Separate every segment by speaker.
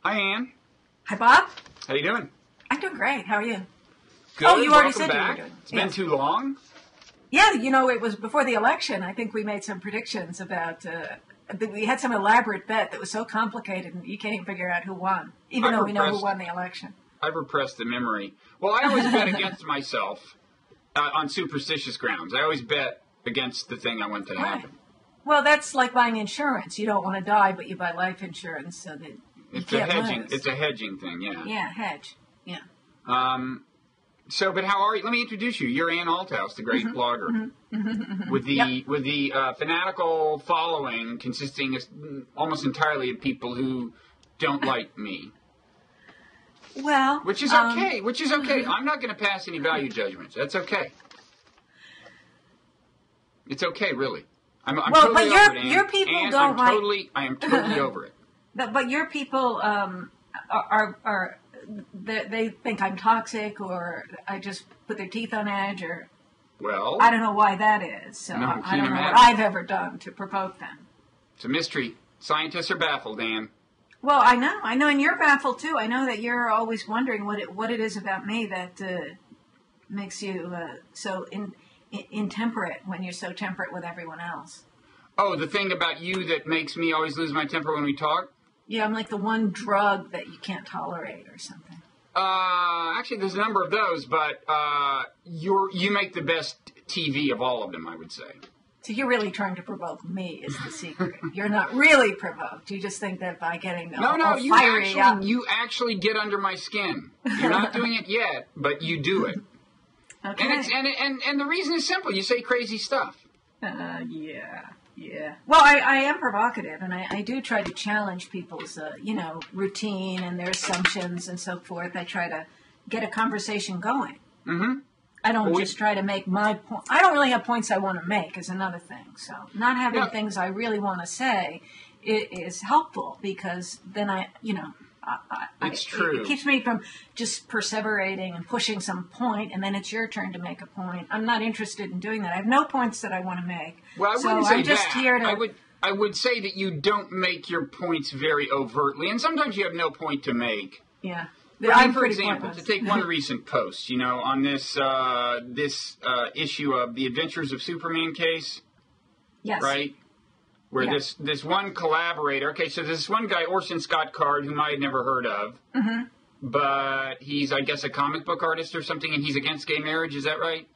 Speaker 1: Hi, Ann.
Speaker 2: Hi, Bob.
Speaker 1: How you doing?
Speaker 2: I'm doing great. How are you?
Speaker 1: Good.
Speaker 2: Oh, you already
Speaker 1: Welcome
Speaker 2: said
Speaker 1: back.
Speaker 2: you were doing.
Speaker 1: It's been too long.
Speaker 2: Yeah, it was before the election. I think we made some predictions about. We had some elaborate bet that was so complicated, and you can't even figure out who won, even though we know who won the election.
Speaker 1: I've repressed the memory. Well, I always bet against myself on superstitious grounds. I always bet against the thing I want to happen.
Speaker 2: Right. Well, that's like buying insurance. You don't want to die, but you buy life insurance so that you can't lose.
Speaker 1: It's a hedging thing, yeah.
Speaker 2: Yeah, hedge. Yeah.
Speaker 1: But how are you? Let me introduce you. You're Ann Althouse, the great blogger, with the fanatical following consisting of almost entirely of people who don't like me.
Speaker 2: Well,
Speaker 1: which is okay. I'm not going to pass any value judgments. That's okay. It's okay, really. I'm totally over it,
Speaker 2: your people
Speaker 1: Ann,
Speaker 2: don't
Speaker 1: I am totally over it.
Speaker 2: But your people they think I'm toxic, or I just put their teeth on edge, or I don't know why that is. So I don't know what I've ever done to provoke them.
Speaker 1: It's a mystery. Scientists are baffled, Ann.
Speaker 2: Well, I know, and you're baffled too. I know that you're always wondering what it is about me that makes you so intemperate when you're so temperate with everyone else.
Speaker 1: Oh, the thing about you that makes me always lose my temper when we talk?
Speaker 2: Yeah, I'm like the one drug that you can't tolerate or something.
Speaker 1: Actually, there's a number of those, but you make the best TV of all of them, I would say.
Speaker 2: So you're really trying to provoke me is the secret. You're not really provoked. You just think that by getting
Speaker 1: you actually get under my skin. You're not doing it yet, but you do it.
Speaker 2: Okay.
Speaker 1: And the reason is simple. You say crazy stuff.
Speaker 2: Yeah. Well, I am provocative, and I do try to challenge people's, routine and their assumptions and so forth. I try to get a conversation going. Mm-hmm. I don't just try to make my point. I don't really have points I want to make is another thing. So not having things I really want to say is helpful, because then
Speaker 1: it's true.
Speaker 2: It keeps me from just perseverating and pushing some point, and then it's your turn to make a point. I'm not interested in doing that. I have no points that I want to make.
Speaker 1: Well, I wouldn't say
Speaker 2: I'm just
Speaker 1: that.
Speaker 2: Here to.
Speaker 1: I would say that you don't make your points very overtly, and sometimes you have no point to make.
Speaker 2: Yeah.
Speaker 1: For example, to take one recent post, on this issue of the Adventures of Superman case.
Speaker 2: Yes.
Speaker 1: Right? Where this one collaborator, okay, so this one guy, Orson Scott Card, whom I had never heard of, but he's, I guess, a comic book artist or something, and he's against gay marriage, is that right?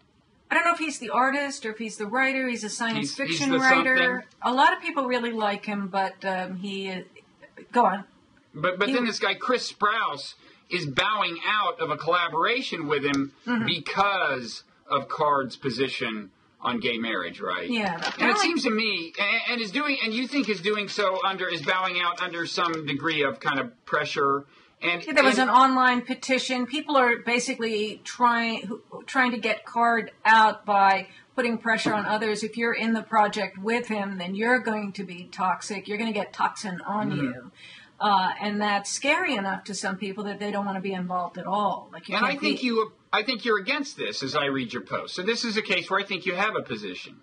Speaker 2: I don't know if he's the artist or if he's the writer. He's a science fiction writer. Something. A lot of people really like him, but go on.
Speaker 1: But then this guy, Chris Sprouse, is bowing out of a collaboration with him because of Card's position on gay marriage, right?
Speaker 2: Yeah.
Speaker 1: And it seems to me, and you think is doing so is bowing out under some degree of kind of pressure. And
Speaker 2: there was an online petition. People are basically trying to get Card out by putting pressure on others. If you're in the project with him, then you're going to be toxic. You're going to get toxin on you. And that's scary enough to some people that they don't want to be involved at all.
Speaker 1: I think you're against this as I read your post. So this is a case where I think you have a position.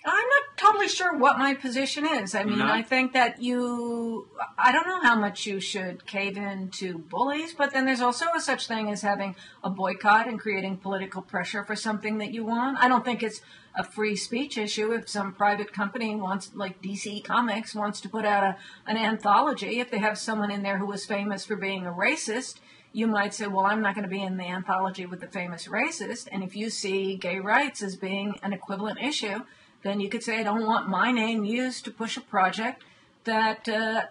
Speaker 2: I'm not totally sure what my position is. I mean, I think that I don't know how much you should cave in to bullies, but then there's also a such thing as having a boycott and creating political pressure for something that you want. I don't think it's a free speech issue if some private company wants, like DC Comics, wants to put out an anthology. If they have someone in there who was famous for being a racist, you might say, well, I'm not going to be in the anthology with the famous racist. And if you see gay rights as being an equivalent issue, then you could say, I don't want my name used to push a project that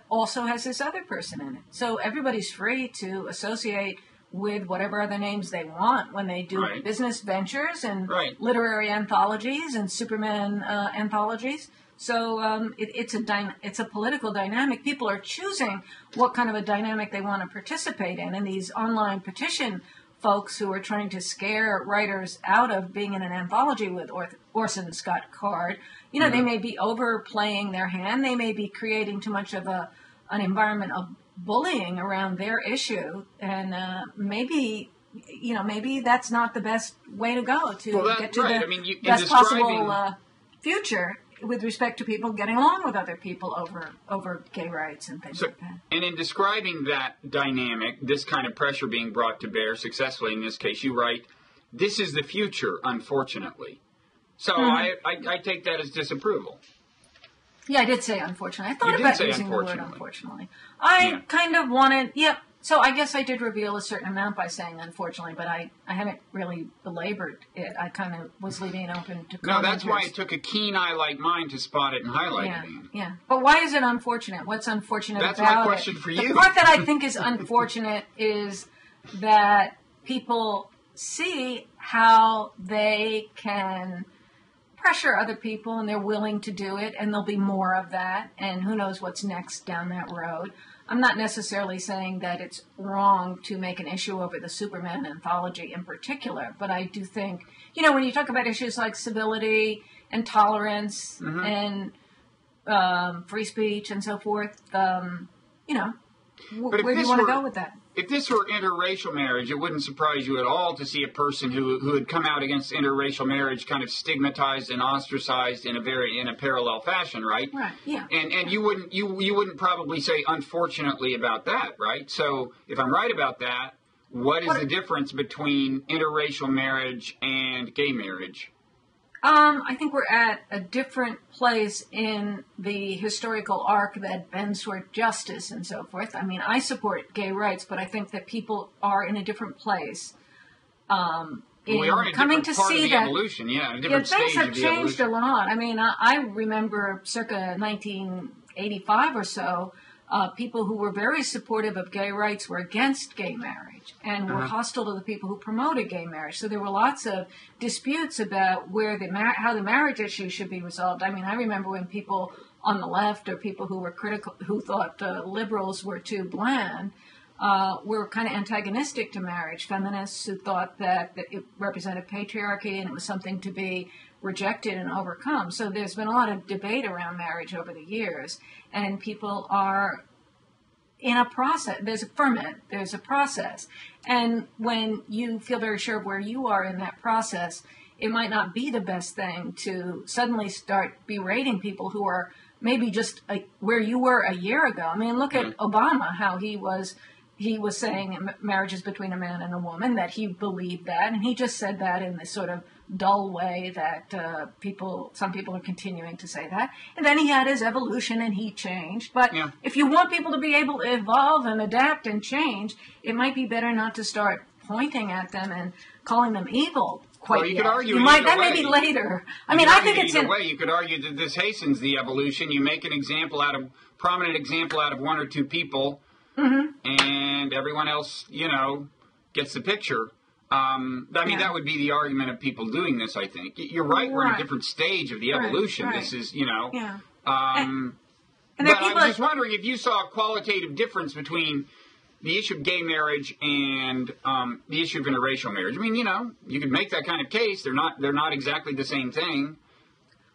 Speaker 2: also has this other person in it. So everybody's free to associate with whatever other names they want when they do business ventures and literary anthologies and Superman anthologies. So it's a political dynamic. People are choosing what kind of a dynamic they want to participate in. And these online petition folks who are trying to scare writers out of being in an anthology with Orson Scott Card, they may be overplaying their hand. They may be creating too much of an environment of bullying around their issue, and maybe that's not the best way to go to get to the best possible future with respect to people getting along with other people over gay rights and things like that.
Speaker 1: And in describing that dynamic, this kind of pressure being brought to bear successfully in this case, you write, "This is the future, unfortunately." So I take that as disapproval.
Speaker 2: Yeah, I did say unfortunately. I thought about using the word unfortunately. I kind of wanted, so I guess I did reveal a certain amount by saying unfortunately, but I haven't really belabored it. I kind of was leaving it open to commenters.
Speaker 1: No, that's why it took a keen eye like mine to spot it and highlight it.
Speaker 2: Yeah. But why is it unfortunate? What's unfortunate about it?
Speaker 1: That's my question for you.
Speaker 2: The part that I think is unfortunate is that people see how they can pressure other people, and they're willing to do it, and there'll be more of that, and who knows what's next down that road. I'm not necessarily saying that it's wrong to make an issue over the Superman anthology in particular, but I do think, when you talk about issues like civility and tolerance and free speech and so forth, where do you want to go with that?
Speaker 1: If this were interracial marriage, it wouldn't surprise you at all to see a person who had come out against interracial marriage kind of stigmatized and ostracized in a parallel fashion, right?
Speaker 2: Right. Yeah.
Speaker 1: And you wouldn't probably say unfortunately about that, right? So if I'm right about that, what is the difference between interracial marriage and gay marriage?
Speaker 2: I think we're at a different place in the historical arc that bends toward justice and so forth. I mean, I support gay rights, but I think that people are in a different place.
Speaker 1: We are in a
Speaker 2: coming
Speaker 1: different
Speaker 2: to
Speaker 1: part
Speaker 2: see
Speaker 1: of the
Speaker 2: that
Speaker 1: evolution, a different stage
Speaker 2: things have
Speaker 1: of the
Speaker 2: changed
Speaker 1: evolution.
Speaker 2: a lot. I mean, I remember circa 1985 or so, people who were very supportive of gay rights were against gay marriage and were hostile to the people who promoted gay marriage. So there were lots of disputes about how the marriage issue should be resolved. I mean, I remember when people on the left or people who were critical, who thought liberals were too bland, were kind of antagonistic to marriage. Feminists who thought that it represented patriarchy and it was something to be rejected and overcome. So there's been a lot of debate around marriage over the years, and people are in a process. There's a ferment, there's a process. And when you feel very sure of where you are in that process, it might not be the best thing to suddenly start berating people who are maybe just where you were a year ago. I mean, look at Obama, how he was saying marriage is between a man and a woman, that he believed that, and he just said that in this sort of dull way that some people are continuing to say that. And then he had his evolution and he changed. But if you want people to be able to evolve and adapt and change, it might be better not to start pointing at them and calling them evil.
Speaker 1: Well, you could argue
Speaker 2: that may be later. I mean, I think it's
Speaker 1: either way. You could argue that this hastens the evolution. You make an prominent example out of one or two people, and everyone else, gets the picture. That would be the argument of people doing this, I think. You're right, we're in a different stage of the evolution. Right. This is,
Speaker 2: and
Speaker 1: but I was just wondering if you saw a qualitative difference between the issue of gay marriage and the issue of interracial marriage. I mean, you could make that kind of case. They're not exactly the same thing.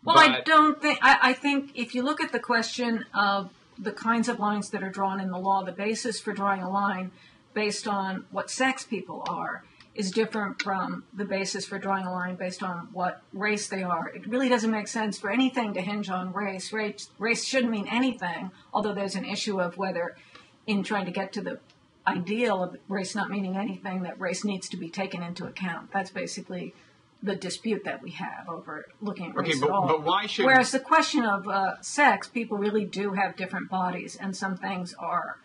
Speaker 2: Well, I don't think... I think if you look at the question of the kinds of lines that are drawn in the law, the basis for drawing a line based on what sex people are is different from the basis for drawing a line based on what race they are. It really doesn't make sense for anything to hinge on race. Race shouldn't mean anything, although there's an issue of whether, in trying to get to the ideal of race not meaning anything, that race needs to be taken into account. That's basically the dispute that we have over looking at race at all.
Speaker 1: But why should...
Speaker 2: Whereas the question of sex, people really do have different bodies, and some things are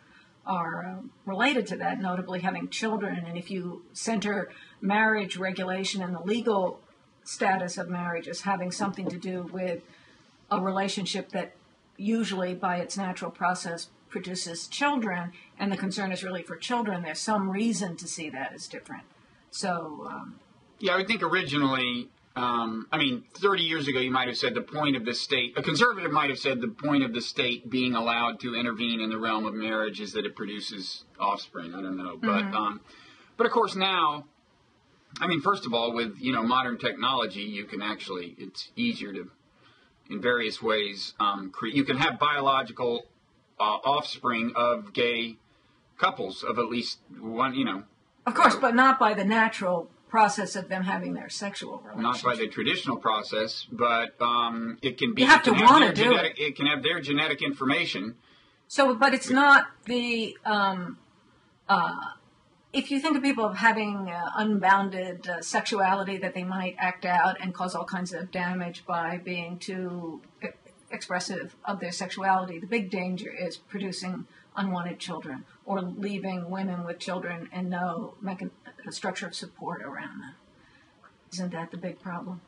Speaker 2: related to that, notably having children. And if you center marriage regulation and the legal status of marriage as having something to do with a relationship that usually by its natural process produces children, and the concern is really for children, there's some reason to see that as different. So...
Speaker 1: I would think originally, 30 years ago you might have said the point of the state, a conservative might have said the point of the state being allowed to intervene in the realm of marriage is that it produces offspring. I don't know. But of course now, first of all, with, modern technology, you can actually, it's easier to, in various ways, you can have biological offspring of gay couples of at least one,
Speaker 2: Of course, but not by the natural process of them having their sexual relationship.
Speaker 1: Not by the traditional process, but it can be.
Speaker 2: You have to want to do it.
Speaker 1: It can have their genetic information.
Speaker 2: So, but it's not the. If you think of people having unbounded sexuality, that they might act out and cause all kinds of damage by being too expressive of their sexuality, the big danger is producing unwanted children or leaving women with children and no structure of support around them. Isn't that the big problem?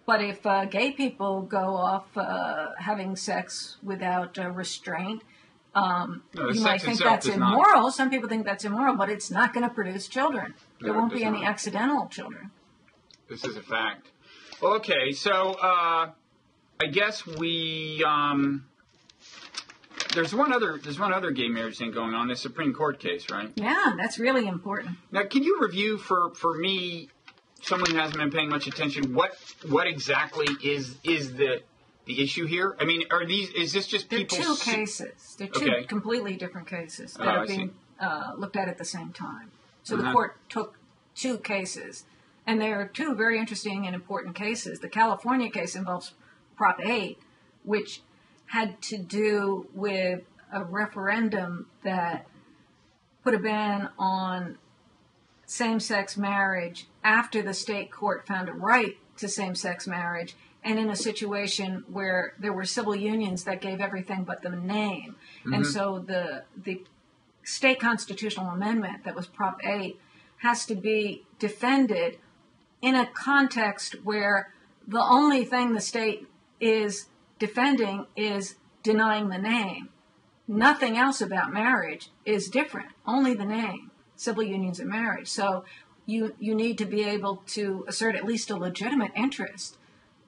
Speaker 2: But if gay people go off having sex without restraint, you might think that's immoral. Not. Some people think that's immoral, but it's not going to produce children. There won't be any accidental children.
Speaker 1: This is a fact. Well, okay, so I guess we there's one other gay marriage thing going on, the Supreme Court case, right?
Speaker 2: Yeah, that's really important.
Speaker 1: Now, can you review for me, someone who hasn't been paying much attention, what exactly is the issue here? I mean, is this just people...
Speaker 2: They're two cases. They're two completely different cases that are being looked at the same time. So the court took two cases, and they are two very interesting and important cases. The California case involves Prop 8, which had to do with a referendum that put a ban on same-sex marriage after the state court found a right to same-sex marriage, and in a situation where there were civil unions that gave everything but the name. Mm-hmm. And so the state constitutional amendment that was Prop 8 has to be defended in a context where the only thing the state is defending is denying the name. Nothing else about marriage is different, only the name, civil unions and marriage. So you need to be able to assert at least a legitimate interest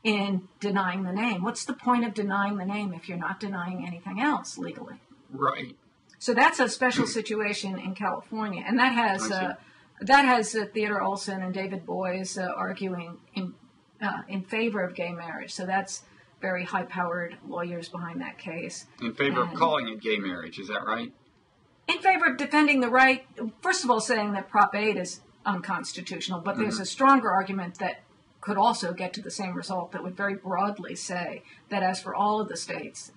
Speaker 2: in denying the name. What's the point of denying the name if you're not denying anything else legally?
Speaker 1: Right.
Speaker 2: So that's a special situation in California, and that has Theodore Olson and David Boies arguing in favor of gay marriage. So that's very high-powered lawyers behind that case.
Speaker 1: In favor of calling it gay marriage, is that right?
Speaker 2: In favor of defending the right, first of all, saying that Prop 8 is unconstitutional, but there's a stronger argument that could also get to the same result that would very broadly say that as for all of the states,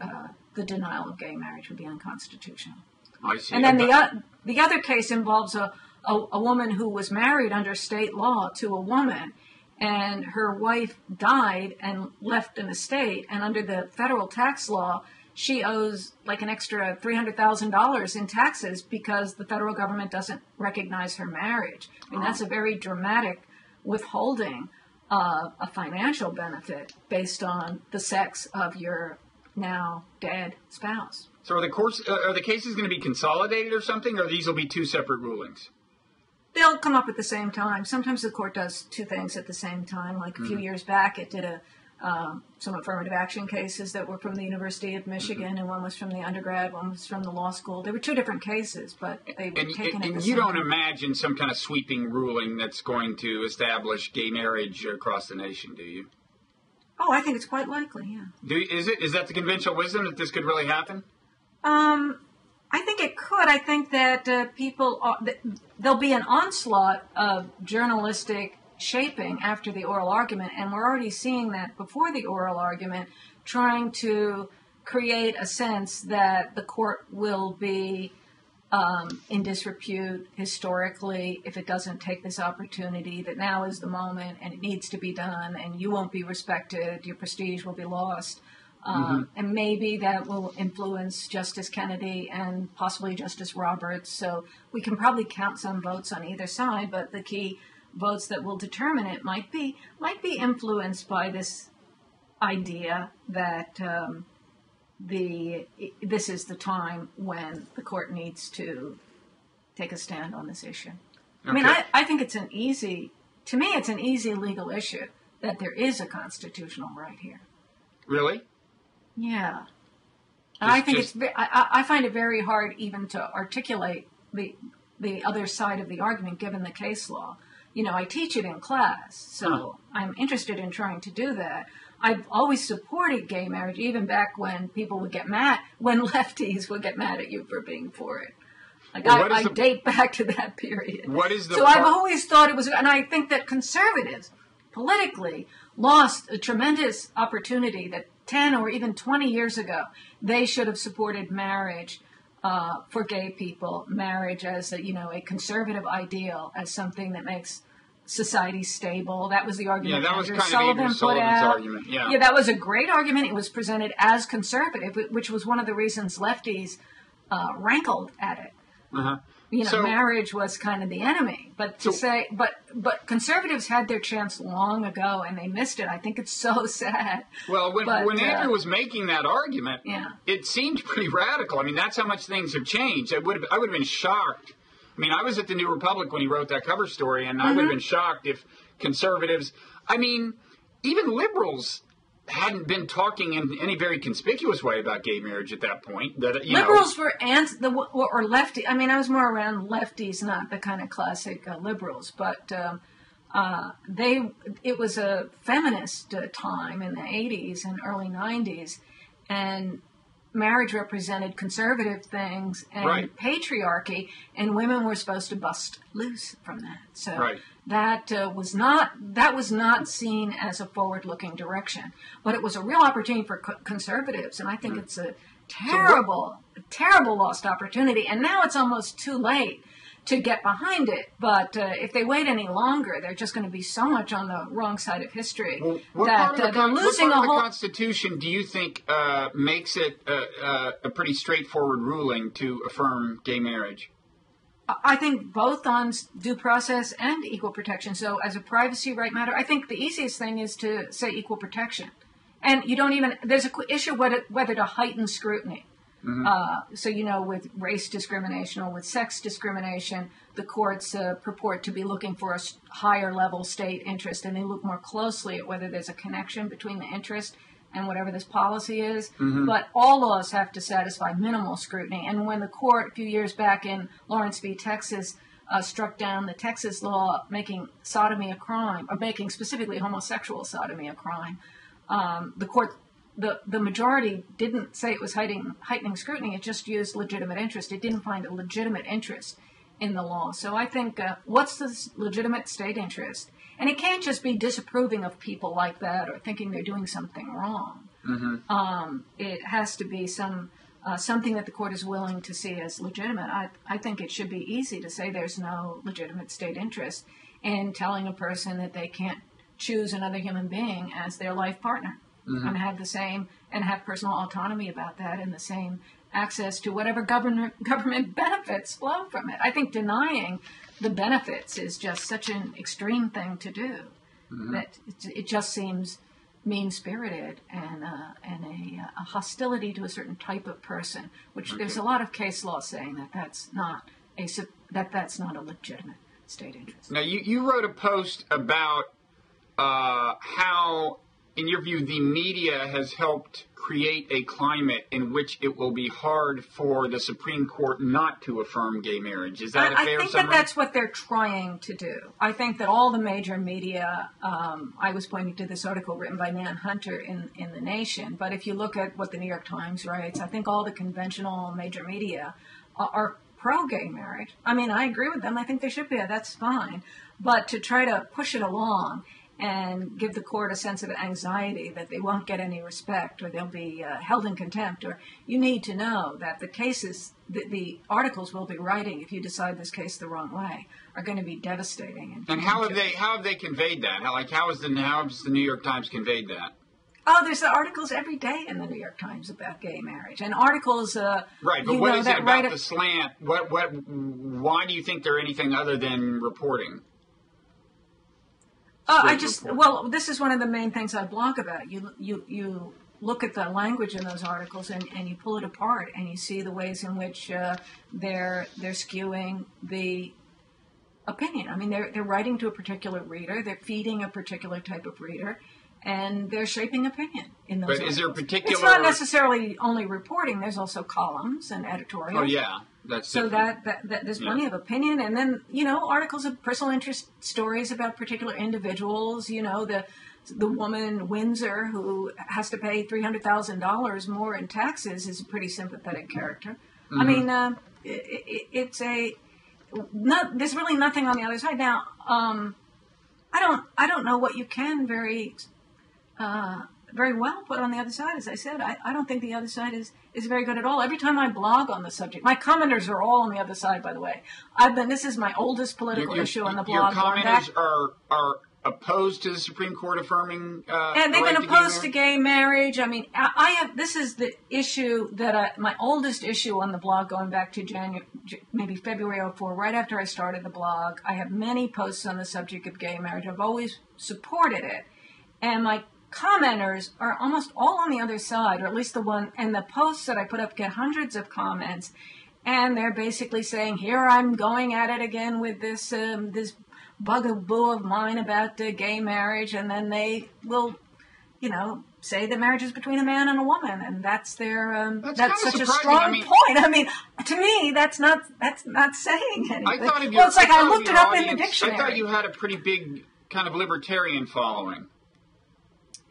Speaker 2: the denial of gay marriage would be unconstitutional.
Speaker 1: I see.
Speaker 2: And then the other case involves a woman who was married under state law to a woman, and her wife died and left an estate, and under the federal tax law, she owes like an extra $300,000 in taxes because the federal government doesn't recognize her marriage. I mean, that's a very dramatic withholding of a financial benefit based on the sex of your now dead spouse.
Speaker 1: So are the cases going to be consolidated or something, or these will be two separate rulings?
Speaker 2: They'll come up at the same time. Sometimes the court does two things at the same time. Like a few years back, it did some affirmative action cases that were from the University of Michigan, and one was from the undergrad, one was from the law school. There were two different cases, but they were taken at the same time. And you don't imagine some kind of sweeping ruling that's going to establish gay marriage across the nation, do you? Oh, I think it's quite likely, yeah. Is that the conventional wisdom that this could really happen? I think it could. I think that there'll be an onslaught of journalistic shaping after the oral argument, and we're already seeing that before the oral argument, trying to create a sense that the court will be in disrepute historically if it doesn't take this opportunity, that now is the moment and it needs to be done, and you won't be respected, your prestige will be lost. And maybe that will influence Justice Kennedy and possibly Justice Roberts. So we can probably count some votes on either side, but the key votes that will determine it might be influenced by this idea that this is the time when the court needs to take a stand on this issue. Okay. I mean, I think it's an easy legal issue that there is a constitutional right here. Really? Yeah. And I find it very hard even to articulate the other side of the argument given the case law. You know, I teach it in class, so I'm interested in trying to do that. I've always supported gay marriage, even back when people would get mad, when lefties would get mad at you for being for it. Like, I date back to that period.
Speaker 1: What is the
Speaker 2: So I've always thought it was, and I think that conservatives politically lost a tremendous opportunity that 10 or even 20 years ago, they should have supported marriage for gay people, marriage as a conservative ideal, as something that makes society stable. That was the argument.
Speaker 1: Yeah, that was
Speaker 2: Andrew
Speaker 1: kind of Andrew Sullivan's argument.
Speaker 2: Yeah, that was a great argument. It was presented as conservative, which was one of the reasons lefties rankled at it.
Speaker 1: Uh-huh.
Speaker 2: Marriage was kind of the enemy. But but conservatives had their chance long ago, and they missed it. I think it's so sad.
Speaker 1: Well, when Andrew was making that argument, it seemed pretty radical. I mean, that's how much things have changed. I would have been shocked. I mean, I was at the New Republic when he wrote that cover story, and I would have been shocked if conservatives, I mean, even liberals hadn't been talking in any very conspicuous way about gay marriage at that point.
Speaker 2: Liberals were or lefty. I mean, I was more around lefties, not the kind of classic liberals, but it was a feminist time in the 80s and early 90s, and marriage represented conservative things and patriarchy, and women were supposed to bust loose from that. So that was not seen as a forward-looking direction, but it was a real opportunity for conservatives, and I think it's a terrible lost opportunity. And now it's almost too late to get behind it. But if they wait any longer, they're just going to be so much on the wrong side of history that they're losing a whole. What part of
Speaker 1: the Constitution do you think makes it a pretty straightforward ruling to affirm gay marriage?
Speaker 2: I think both on due process and equal protection. So as a privacy right matter, I think the easiest thing is to say equal protection. And you don't even, there's an issue whether to heighten scrutiny. Mm-hmm. So, with race discrimination or with sex discrimination, the courts purport to be looking for a higher level state interest, and they look more closely at whether there's a connection between the interest and whatever this policy is. Mm-hmm. But all laws have to satisfy minimal scrutiny. And when the court a few years back in Lawrence v. Texas struck down the Texas law making sodomy a crime, or making specifically homosexual sodomy a crime, the majority didn't say it was heightening scrutiny. It just used legitimate interest. It didn't find a legitimate interest in the law. So I think what's the legitimate state interest? And it can't just be disapproving of people like that or thinking they're doing something wrong. Mm-hmm. It has to be something that the court is willing to see as legitimate. I think it should be easy to say there's no legitimate state interest in telling a person that they can't choose another human being as their life partner. Mm-hmm. And have personal autonomy about that, and the same access to whatever government benefits flow from it. I think denying the benefits is just such an extreme thing to do, that it just seems mean-spirited and a hostility to a certain type of person, which there's a lot of case law saying that's not a legitimate state interest.
Speaker 1: Now, you wrote a post about how, in your view, the media has helped create a climate in which it will be hard for the Supreme Court not to affirm gay marriage. Is that a fair summary?
Speaker 2: I think that's what they're trying to do. I think that all the major media, I was pointing to this article written by Nan Hunter in The Nation, but if you look at what the New York Times writes, I think all the conventional major media are pro-gay marriage. I mean, I agree with them. I think they should be. That's fine. But to try to push it along and give the court a sense of anxiety that they won't get any respect or they'll be held in contempt, or you need to know that the cases, the articles we'll be writing if you decide this case the wrong way are going to be devastating.
Speaker 1: And how have they conveyed that? How has the New York Times conveyed that?
Speaker 2: Oh, there's articles every day in the New York Times about gay marriage, and articles.
Speaker 1: Right, but what is it about the slant? Why do you think they're anything other than reporting?
Speaker 2: This is one of the main things I blog about. You look at the language in those articles and you pull it apart and you see the ways in which they're skewing the opinion. I mean, they're writing to a particular reader, they're feeding a particular type of reader, and they're shaping opinion in those articles.
Speaker 1: Is there a particular...
Speaker 2: It's not necessarily only reporting. There's also columns and editorials.
Speaker 1: Oh, yeah. That's
Speaker 2: so that there's plenty of opinion, and then articles of personal interest, stories about particular individuals. The woman Windsor who has to pay $300,000 more in taxes is a pretty sympathetic character. I mean, it's there's really nothing on the other side. Now, I don't know what you can very well put on the other side. As I said, I don't think the other side is very good at all. Every time I blog on the subject, my commenters are all on the other side, by the way. This is my oldest political issue on the blog.
Speaker 1: Your commenters are opposed to the Supreme Court affirming
Speaker 2: and they've been opposed to gay marriage. I mean, this is the issue that my oldest issue on the blog going back to maybe February 2004, right after I started the blog. I have many posts on the subject of gay marriage. I've always supported it. And my commenters are almost all on the other side, or at least the one, and the posts that I put up get hundreds of comments. And they're basically saying, here I'm going at it again with this bugaboo of mine about gay marriage, and then they will, say the marriage is between a man and a woman, and that's their that's such a strong point. I mean, to me, that's not saying anything. It's like I looked it up in the dictionary.
Speaker 1: I thought you had a pretty big kind of libertarian following.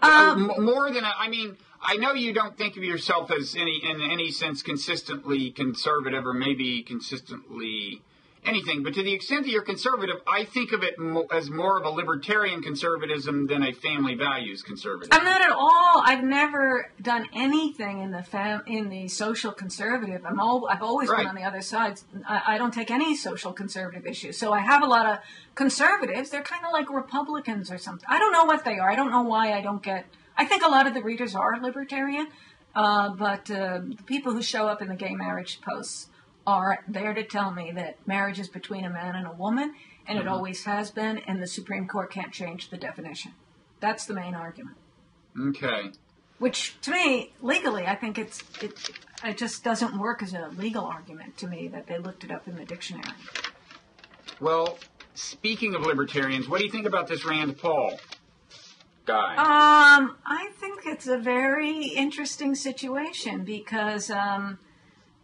Speaker 1: More than I know you don't think of yourself as in any sense consistently conservative or maybe consistently anything, but to the extent that you're conservative, I think of it as more of a libertarian conservatism than a family values conservatism.
Speaker 2: I'm not at all. I've never done anything in the social conservative. I've always been on the other side. I don't take any social conservative issues. So I have a lot of conservatives. They're kind of like Republicans or something. I don't know what they are. I don't know why I don't get. I think a lot of the readers are libertarian, but the people who show up in the gay marriage posts are there to tell me that marriage is between a man and a woman, and it always has been, and the Supreme Court can't change the definition. That's the main argument.
Speaker 1: Okay.
Speaker 2: Which, to me, legally, I think it just doesn't work as a legal argument to me that they looked it up in the dictionary.
Speaker 1: Well, speaking of libertarians, what do you think about this Rand Paul guy?
Speaker 2: I think it's a very interesting situation because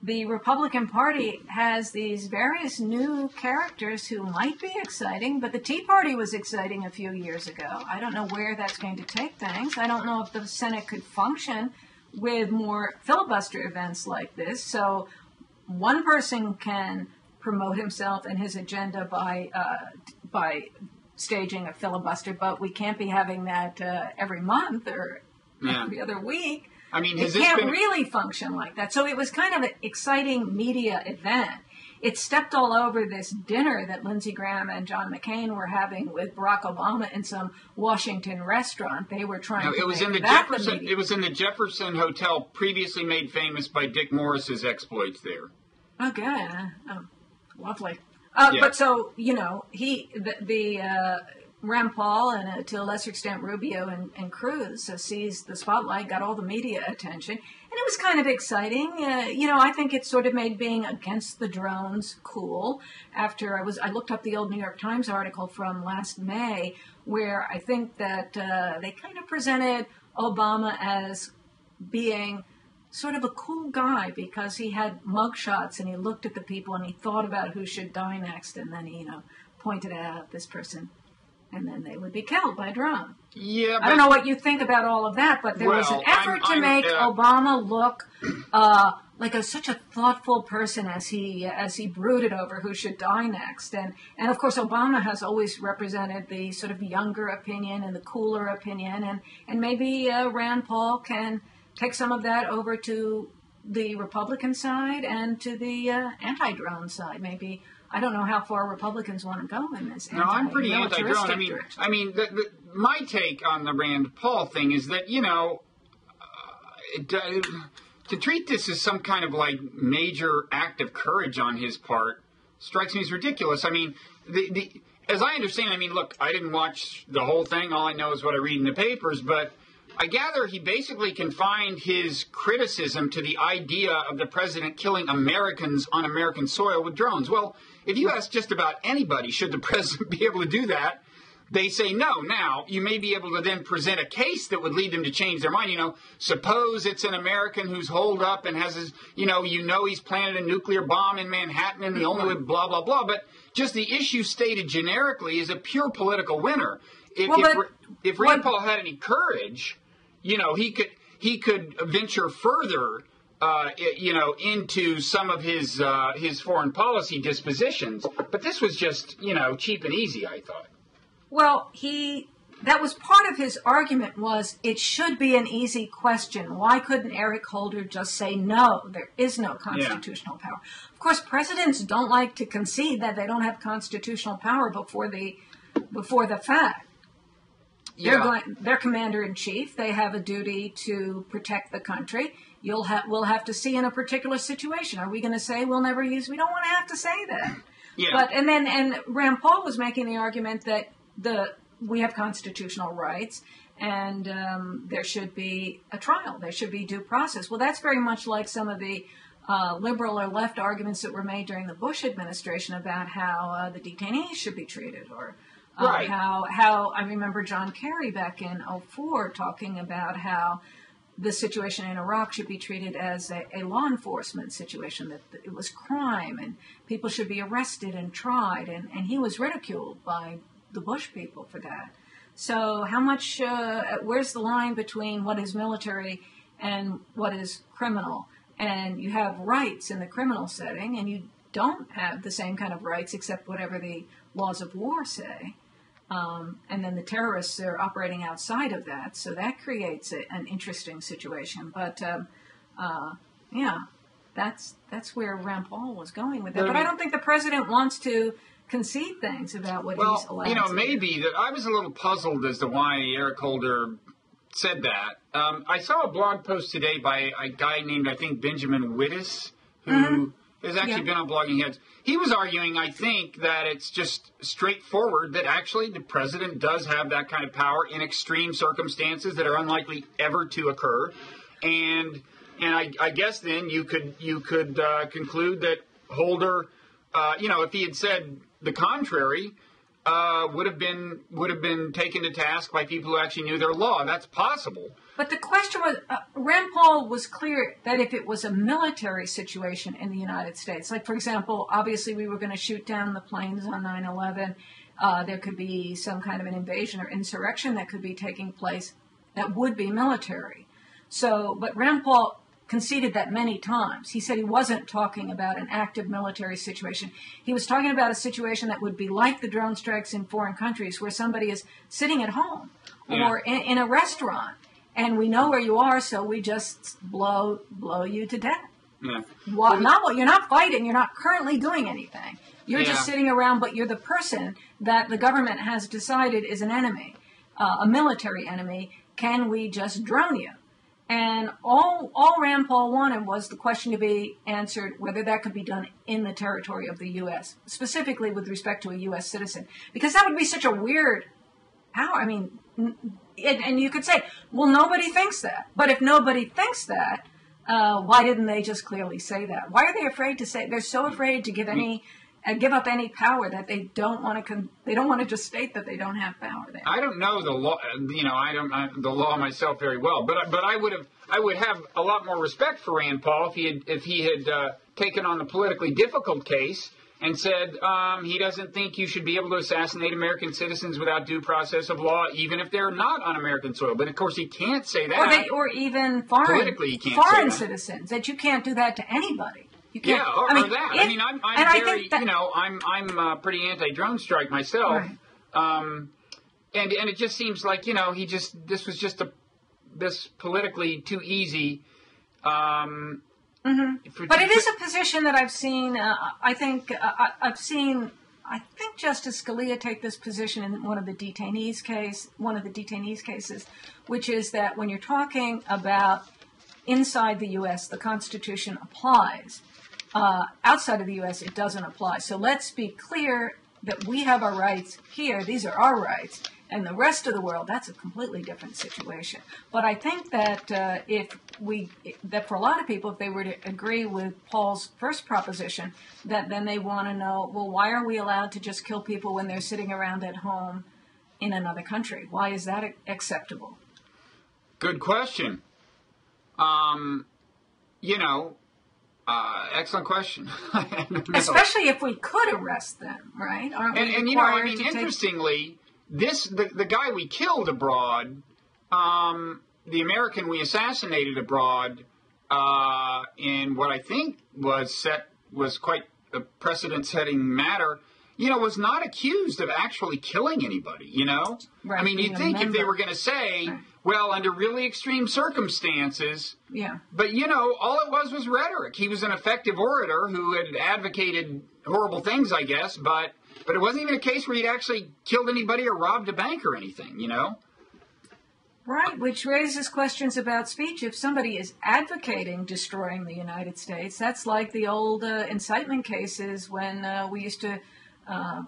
Speaker 2: the Republican Party has these various new characters who might be exciting, but the Tea Party was exciting a few years ago. I don't know where that's going to take things. I don't know if the Senate could function with more filibuster events like this. So one person can promote himself and his agenda by staging a filibuster, but we can't be having that every month or every other week.
Speaker 1: I mean,
Speaker 2: it can't really function like that. So it was kind of an exciting media event. It stepped all over this dinner that Lindsey Graham and John McCain were having with Barack Obama in some Washington restaurant. They were trying to make that the media.
Speaker 1: It was in the Jefferson Hotel, previously made famous by Dick Morris's exploits there.
Speaker 2: Oh, good. Oh, lovely. But so, Rand Paul and to a lesser extent Rubio and Cruz seized the spotlight, got all the media attention, and it was kind of exciting. I think it sort of made being against the drones cool. After I looked up the old New York Times article from last May, where I think that they kind of presented Obama as being sort of a cool guy because he had mugshots and he looked at the people and he thought about who should die next, and then he pointed out this person. And then they would be killed by drone.
Speaker 1: Yeah,
Speaker 2: I don't know what you think about all of that, but there was an effort to make Obama look like such a thoughtful person as he brooded over who should die next. And of course, Obama has always represented the sort of younger opinion and the cooler opinion. And maybe Rand Paul can take some of that over to the Republican side and to the anti-drone side. Maybe. I don't know how far Republicans want to go in this.
Speaker 1: No, I'm pretty anti-drone. My take on the Rand Paul thing is that, to treat this as some kind of major act of courage on his part strikes me as ridiculous. I mean, as I understand, look, I didn't watch the whole thing. All I know is what I read in the papers, but I gather he basically confined his criticism to the idea of the president killing Americans on American soil with drones. Well, if you ask just about anybody, should the president be able to do that, they say no. Now, you may be able to then present a case that would lead them to change their mind. Suppose it's an American who's holed up and has his, he's planted a nuclear bomb in Manhattan and the only way, blah, blah, blah. But just the issue stated generically is a pure political winner. If Rand Paul had any courage, he could venture further into some of his foreign policy dispositions. But this was just, cheap and easy, I thought.
Speaker 2: Well, that was part of his argument was it should be an easy question. Why couldn't Eric Holder just say, no, there is no constitutional power? Of course, presidents don't like to concede that they don't have constitutional power before the fact.
Speaker 1: Yeah.
Speaker 2: They're commander-in-chief. They have a duty to protect the country. We'll have to see in a particular situation. Are we going to say we don't want to have to say that.
Speaker 1: Yeah.
Speaker 2: But, and Rand Paul was making the argument that we have constitutional rights and there should be a trial. There should be due process. Well, that's very much like some of the liberal or left arguments that were made during the Bush administration about how the detainees should be treated, or
Speaker 1: right.
Speaker 2: how I remember John Kerry back in 2004 talking about how the situation in Iraq should be treated as a law enforcement situation, that it was crime and people should be arrested and tried, and he was ridiculed by the Bush people for that. So how much, where's the line between what is military and what is criminal? And you have rights in the criminal setting, and you don't have the same kind of rights except whatever the laws of war say. And then the terrorists are operating outside of that, so that creates an interesting situation. But that's where Rand Paul was going with that. But I don't think the president wants to concede things about what he's allowed to do.
Speaker 1: Maybe that I was a little puzzled as to why Eric Holder said that. I saw a blog post today by a guy named, I think, Benjamin Wittes, who has actually been on Blogging Heads. He was arguing, I think, that it's just straightforward that actually the president does have that kind of power in extreme circumstances that are unlikely ever to occur. And I guess then you could conclude that Holder, if he had said the contrary, would have been taken to task by people who actually knew their law. That's possible.
Speaker 2: But the question was, Rand Paul was clear that if it was a military situation in the United States, like, for example, obviously we were going to shoot down the planes on 9/11, there could be some kind of an invasion or insurrection that could be taking place that would be military. So, but Rand Paul conceded that many times. He said he wasn't talking about an active military situation. He was talking about a situation that would be like the drone strikes in foreign countries where somebody is sitting at home or in a restaurant. And we know where you are, so we just blow you to death.
Speaker 1: Yeah.
Speaker 2: Well, you're not fighting. You're not currently doing anything. You're just sitting around, but you're the person that the government has decided is an enemy, a military enemy. Can we just drone you? And all Rand Paul wanted was the question to be answered whether that could be done in the territory of the U.S., specifically with respect to a U.S. citizen, because that would be such a weird power. I mean, and you could say, well, nobody thinks that. But if nobody thinks that, why didn't they just clearly say that? Why are they afraid to say? They're so afraid to give up any power that they don't want to just state that they don't have power there.
Speaker 1: I don't know the law. I don't know the law myself very well, but I would have a lot more respect for Rand Paul if he had taken on the politically difficult case and said he doesn't think you should be able to assassinate American citizens without due process of law, even if they're not on American soil. But of course, he can't say that.
Speaker 2: Or even foreign citizens, that you can't do that to anybody. You can't,
Speaker 1: or that. I'm pretty anti-drone strike myself,
Speaker 2: right.
Speaker 1: And it just seems like this was just this politically too easy.
Speaker 2: But it is a position that I've seen. I think Justice Scalia take this position in one of the detainees cases, which is that when you're talking about inside the U.S., the Constitution applies. Outside of the U.S., it doesn't apply. So let's be clear that we have our rights here. These are our rights. And the rest of the world, that's a completely different situation. But I think that that for a lot of people, if they were to agree with Paul's first proposition, that then they want to know, well, why are we allowed to just kill people when they're sitting around at home in another country? Why is that acceptable?
Speaker 1: Good question. Excellent question.
Speaker 2: Especially if we could arrest them, right?
Speaker 1: Interestingly, the guy we killed abroad, the American we assassinated abroad, in what I think was quite a precedent-setting matter, was not accused of actually killing anybody,
Speaker 2: Right,
Speaker 1: I mean, you'd think if they were going to say,
Speaker 2: right,
Speaker 1: well, under really extreme circumstances,
Speaker 2: yeah.
Speaker 1: But, all it was rhetoric. He was an effective orator who had advocated horrible things, I guess, but it wasn't even a case where he'd actually killed anybody or robbed a bank or anything,
Speaker 2: Right, which raises questions about speech. If somebody is advocating destroying the United States, that's like the old incitement cases when we used to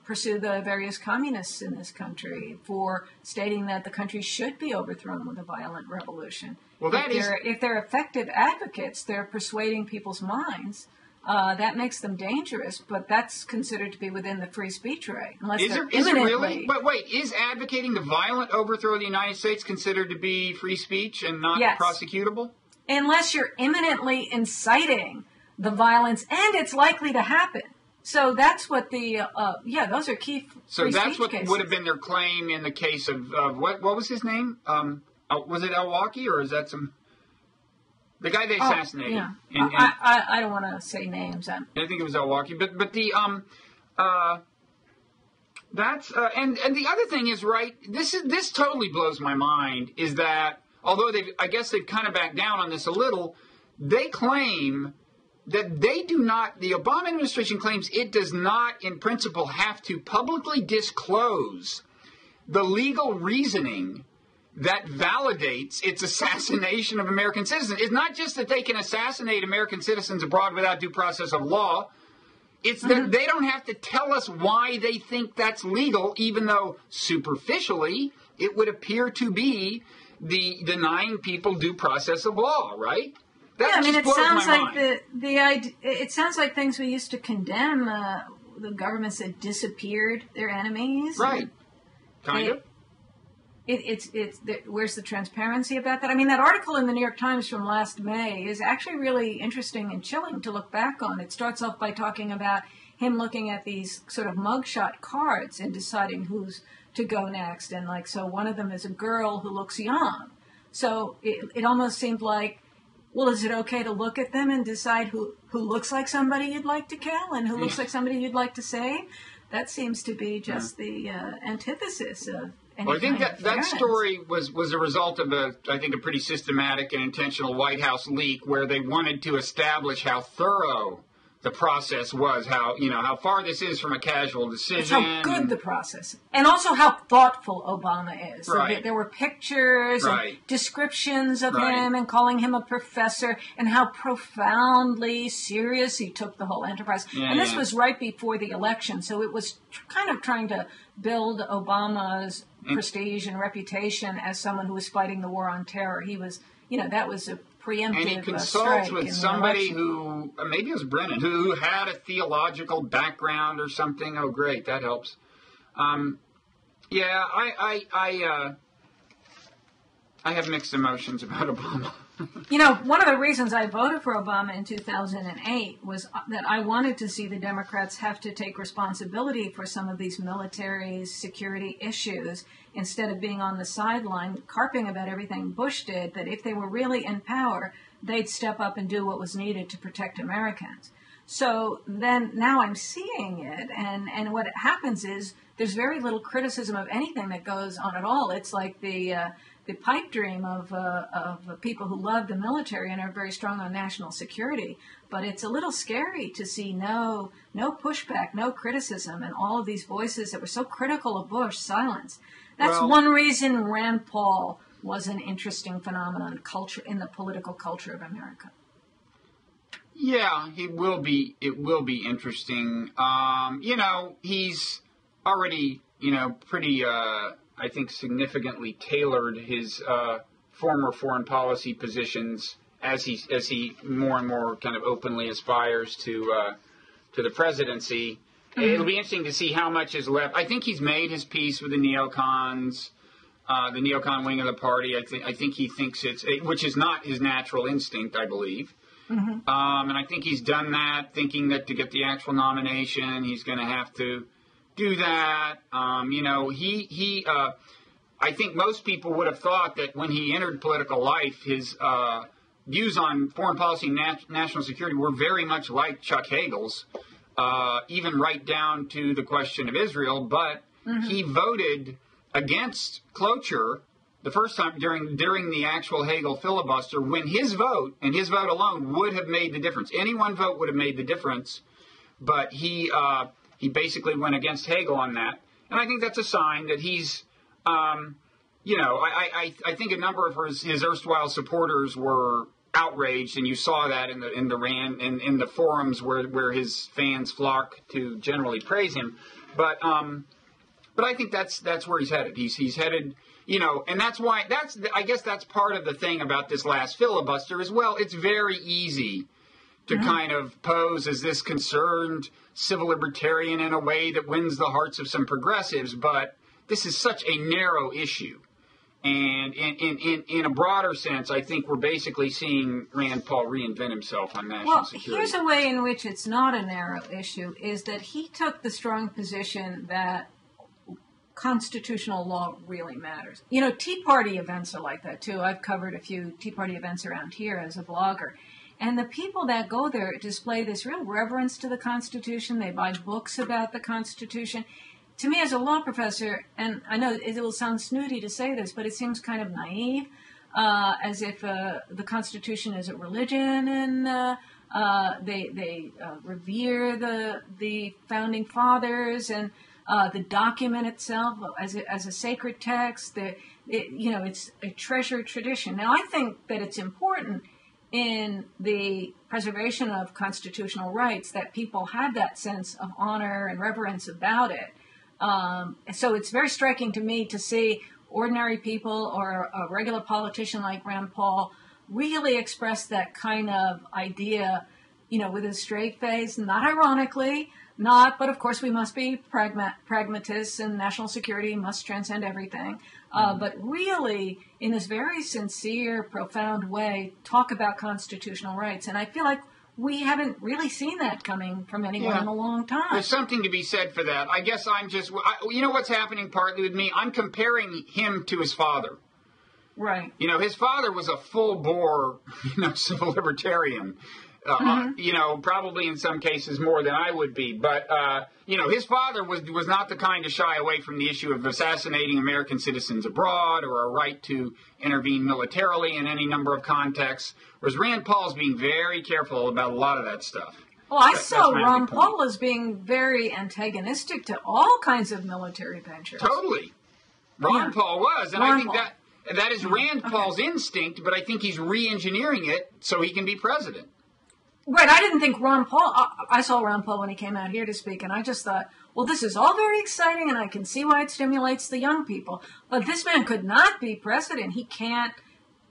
Speaker 2: pursue the various communists in this country for stating that the country should be overthrown with a violent revolution.
Speaker 1: Well,
Speaker 2: if they're effective advocates, they're persuading people's minds. That makes them dangerous, but that's considered to be within the free speech right. Unless
Speaker 1: is it really? But wait, is advocating the violent overthrow of the United States considered to be free speech and not prosecutable?
Speaker 2: Unless you're imminently inciting the violence, and it's likely to happen. So that's what those are key.
Speaker 1: So that's what
Speaker 2: cases.
Speaker 1: Would have been their claim in the case of what was his name? Was it al-Awlaki or is that some? The guy they assassinated.
Speaker 2: Yeah.
Speaker 1: And
Speaker 2: I don't want to say names.
Speaker 1: I think it was al-Awlaki, but the that's and the other thing is, right, this totally blows my mind, is that although I guess they've kind of backed down on this a little, they claim that the Obama administration claims it does not in principle have to publicly disclose the legal reasoning that validates its assassination of American citizens. It's not just that they can assassinate American citizens abroad without due process of law. It's that they don't have to tell us why they think that's legal, even though superficially it would appear to be the denying people due process of law, right?
Speaker 2: It sounds like it sounds like things we used to condemn. The governments that disappeared their enemies,
Speaker 1: right? Kind of.
Speaker 2: Where's the transparency about that? I mean, that article in the New York Times from last May is actually really interesting and chilling to look back on. It starts off by talking about him looking at these sort of mugshot cards and deciding who's to go next. And so one of them is a girl who looks young. So it almost seemed like, well, is it okay to look at them and decide who looks like somebody you'd like to kill and who looks like somebody you'd like to save? That seems to be just the antithesis of.
Speaker 1: Well, I think that story was a result of a pretty systematic and intentional White House leak where they wanted to establish how thorough the process was, how far this is from a casual decision.
Speaker 2: It's how good the process, and also how thoughtful Obama is.
Speaker 1: Right.
Speaker 2: There were pictures and descriptions of him and calling him a professor and how profoundly serious he took the whole enterprise. And this was right before the election, so it was kind of trying to build Obama's prestige and reputation as someone who was fighting the war on terror. He was, that was a preemptive
Speaker 1: and he consults with somebody who, maybe it was Brennan, who had a theological background or something. Oh, great, that helps. I have mixed emotions about Obama.
Speaker 2: One of the reasons I voted for Obama in 2008 was that I wanted to see the Democrats have to take responsibility for some of these military security issues instead of being on the sideline carping about everything Bush did, that if they were really in power, they'd step up and do what was needed to protect Americans. So then now I'm seeing it, and what happens is there's very little criticism of anything that goes on at all. It's like the pipe dream of people who love the military and are very strong on national security. But it's a little scary to see no pushback, no criticism, and all of these voices that were so critical of Bush silenced. That's one reason Rand Paul was an interesting phenomenon in the political culture of America.
Speaker 1: Yeah, it will be interesting. He's already, pretty, I think, significantly tailored his former foreign policy positions as he more and more kind of openly aspires to the presidency. Mm-hmm. It'll be interesting to see how much is left. I think he's made his peace with the neocons, the neocon wing of the party. I think he thinks which is not his natural instinct, I believe. Mm-hmm. And I think he's done that, thinking that to get the actual nomination, he's going to have to do that. I think most people would have thought that when he entered political life, views on foreign policy and national security were very much like Chuck Hagel's, even right down to the question of Israel. But he voted against cloture the first time during the actual Hagel filibuster, when his vote, and his vote alone, would have made the difference. Any one vote would have made the difference, but he basically went against Hagel on that. And I think that's a sign that he's, I think a number of his erstwhile supporters were outraged, and you saw that in the forums where his fans flock to generally praise him. But I think that's where he's headed. He's headed, and that's why I guess that's part of the thing about this last filibuster as well. It's very easy to kind of pose as this concerned civil libertarian in a way that wins the hearts of some progressives, but this is such a narrow issue. And in a broader sense, I think we're basically seeing Rand Paul reinvent himself on national security.
Speaker 2: Here's a way in which it's not a narrow issue, is that he took the strong position that constitutional law really matters. Tea Party events are like that, too. I've covered a few Tea Party events around here as a blogger. And the people that go there display this real reverence to the Constitution. They buy books about the Constitution. To me, as a law professor, and I know it will sound snooty to say this, but it seems kind of naive, as if the Constitution is a religion, and they revere the founding fathers, and the document itself as a sacred text. It's a treasured tradition. Now, I think that it's important in the preservation of constitutional rights that people have that sense of honor and reverence about it. So it's very striking to me to see ordinary people or a regular politician like Rand Paul really express that kind of idea, with a straight face, not ironically, but of course we must be pragmatists, and national security must transcend everything. But really, in this very sincere, profound way, talk about constitutional rights. And I feel like we haven't really seen that coming from anyone in a long time.
Speaker 1: There's something to be said for that. I guess I'm just, what's happening partly with me? I'm comparing him to his father.
Speaker 2: Right.
Speaker 1: His father was a full-bore, civil libertarian. Probably in some cases more than I would be. But, his father was not the kind to shy away from the issue of assassinating American citizens abroad or a right to intervene militarily in any number of contexts, whereas Rand Paul's being very careful about a lot of that stuff.
Speaker 2: Well, I saw Ron Paul as being very antagonistic to all kinds of military ventures.
Speaker 1: Totally. Ron Paul was, and I think that is Rand Paul's instinct, but I think he's re-engineering it so he can be president.
Speaker 2: Right, I didn't think Ron Paul, I saw Ron Paul when he came out here to speak, and I just thought, well, this is all very exciting, and I can see why it stimulates the young people. But this man could not be president. He can't,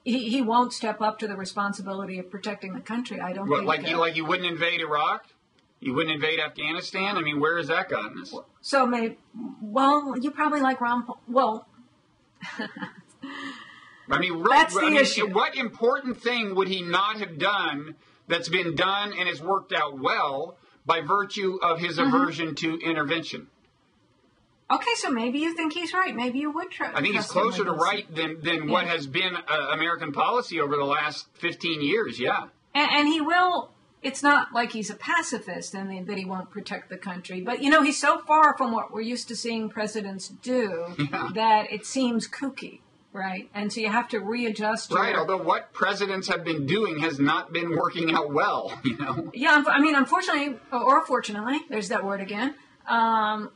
Speaker 2: he won't step up to the responsibility of protecting the country. I don't think.
Speaker 1: Like you wouldn't invade Iraq? You wouldn't invade Afghanistan? I mean, where has that gotten us?
Speaker 2: So you probably like Ron Paul. Well, that's the issue.
Speaker 1: What important thing would he not have done that's been done and has worked out well by virtue of his aversion to intervention?
Speaker 2: Okay, so maybe you think he's right. Maybe you would try.
Speaker 1: I think he's closer to right than what has been American policy over the last 15 years, yeah.
Speaker 2: And he will, it's not like he's a pacifist and that he won't protect the country. But, he's so far from what we're used to seeing presidents do that it seems kooky. Right, and so you have to readjust.
Speaker 1: Right, although what presidents have been doing has not been working out well,
Speaker 2: Yeah, I mean, unfortunately, or fortunately, there's that word again,